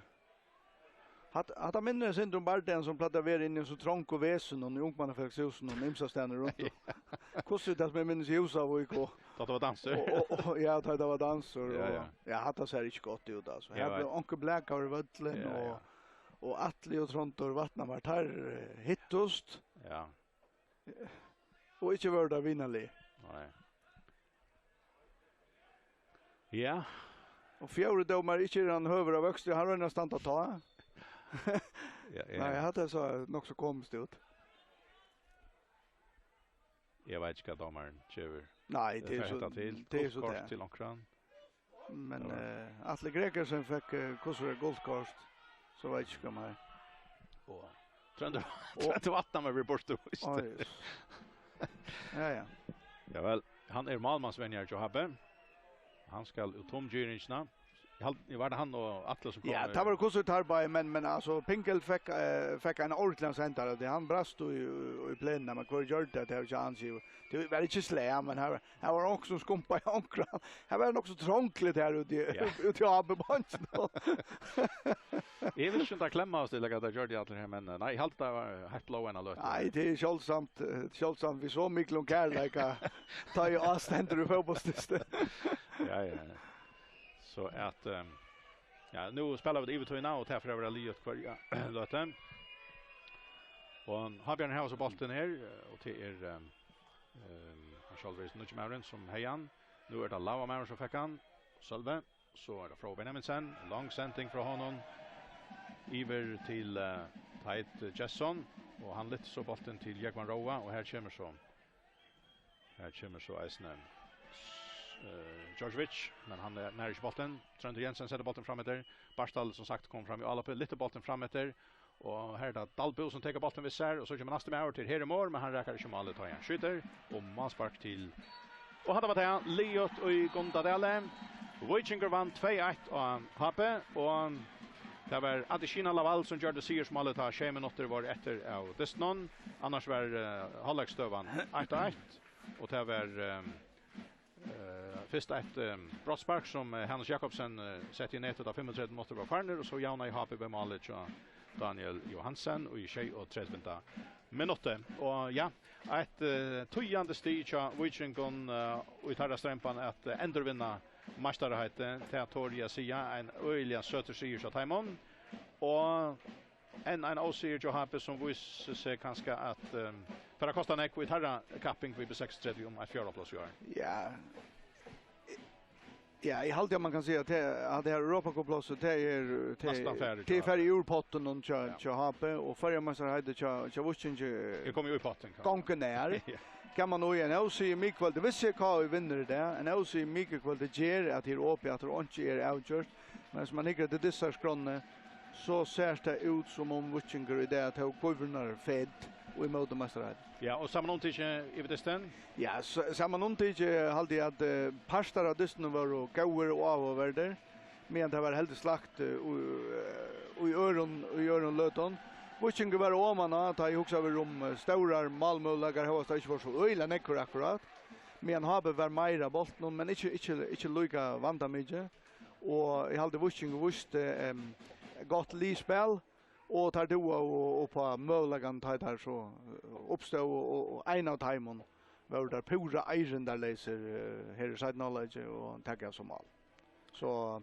Att minnes syndrom Barden som plattar ver in i så trångt och väsen och ungmannafälkshusen och nimsa stannar runt. Kostar det med minnes ljusa och igår. Det var danser. Ja, det var danser och ja, hade så inte gott ut alltså. Här blev onkel Black över vattlen och Atli och Trontor vattnar vart här hittost. Ja. Och inte värda vinnarlig. Nej. Ja. Och fjärde domar inte han höver av högst, han har nästan att ta. Nej, jag hade så nog så konstigt ut. Jag vet inte vad domaren kör. Nej, det är så det. Till Onkran. Men Atle Gregersen fick kursor guldkort. Så vet jag inte här. Och Trönder vattnar med reporter. Ja. Ja väl, han är Malmansvänjar till Habbe. Han ska ut Tom Gyringsna. Jag var det han och Atle som kom. Ja, det var kursor arbete men alltså Pinkel fick en ordentlig center det han brast i planen men kvar gjorde det har chans ju. Det var inte slä men här var också skumpa i ankran. Här var det också trångligt här ute i Abbebanken. Jag vill inte klämma oss till att det gjorde Atle här men nej, halt det var helt blå en alert. Nej, det är kälsamt vi så mycket och kärleka ta ju avständer i fotbollstistet. Ja. Så att ja, nu spelar vi det nu och tar för över Liot kvar låten. Och har Björn Haus och bollen här och till Charles Nutchmaren som hejan. Nu är det Lava Maren som fick han. Sölve så är det från Benjaminsen, lång sändning från honom. Iver till Tait Jesson och han lyfter så bollen till Jekman Roa och här kommer så Eisner. Georgievich, men han är nära i bollen. Trönder Jensen sätter bollen fram efter. Barstal som sagt kom fram i alla på lite bollen fram efter. Och här är det Dalbo som tar bollen vid sär och så kommer nästa med över till Heremor men han räcker inte målet ta igen. Skjuter och manspark till. Och hade varit det Liot och i Gondadale. Vikinger vann 2-1 av HP, og det var Adesina Laval som gjør det siersmålet av 6 minutter var etter av Destnon. Annars var halvleikstøvan 1-1, og det var först ett brottspark som Hannes Jakobsen sett i nätet av 35 minutter var farner, og så jauna i HP ved målet av Daniel Johansen og i 36 minutter. Og ja, ett tøyande stig av Vikingon og i tarra strempan at endurvinna mästarheten till Toria Sia en öliga söter sig av Taimon och en avsiger jo HP som visar sig kanske att för att kosta nek vid herra kapping vid 6-30 om ett fjärdeplats i år. Ja. Ja, i halvtid man kan säga att det här Europacup-plåset det är färre ur potten och tja HP och förra mästarheten tja Vuccinge. Det kommer ju i potten. Gången ner. Kan man nog en också i Mikvald. Det visste jag vinner det. En också i Mikvald det ger att det är uppe att det inte är avgjort. Men som man inte det dissar skronne så ser det ut som om Vuccinger i det att det går fed och emot de mästare. Ja, och samma någonting i Vedesten? Ja, samma någonting hade jag att pastar av dysten var och gåer och avvärder. Men det var helt slakt och i öron löton. Vuccinger var åmanna att jag också över stora malmölagar har stått för så öjla neckor akkurat. Men har var mera bollen men inte lika vanta mycket. Och jag hade Vuccinger visste gott lispel och tar då och på mölagan tar så uppstå och en av timon var där pura iron där läser här side knowledge och tagga som all. Så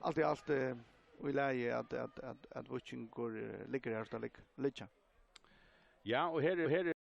allt i allt vi lägger att Vuccinger ligger här så ligger. Ja, och här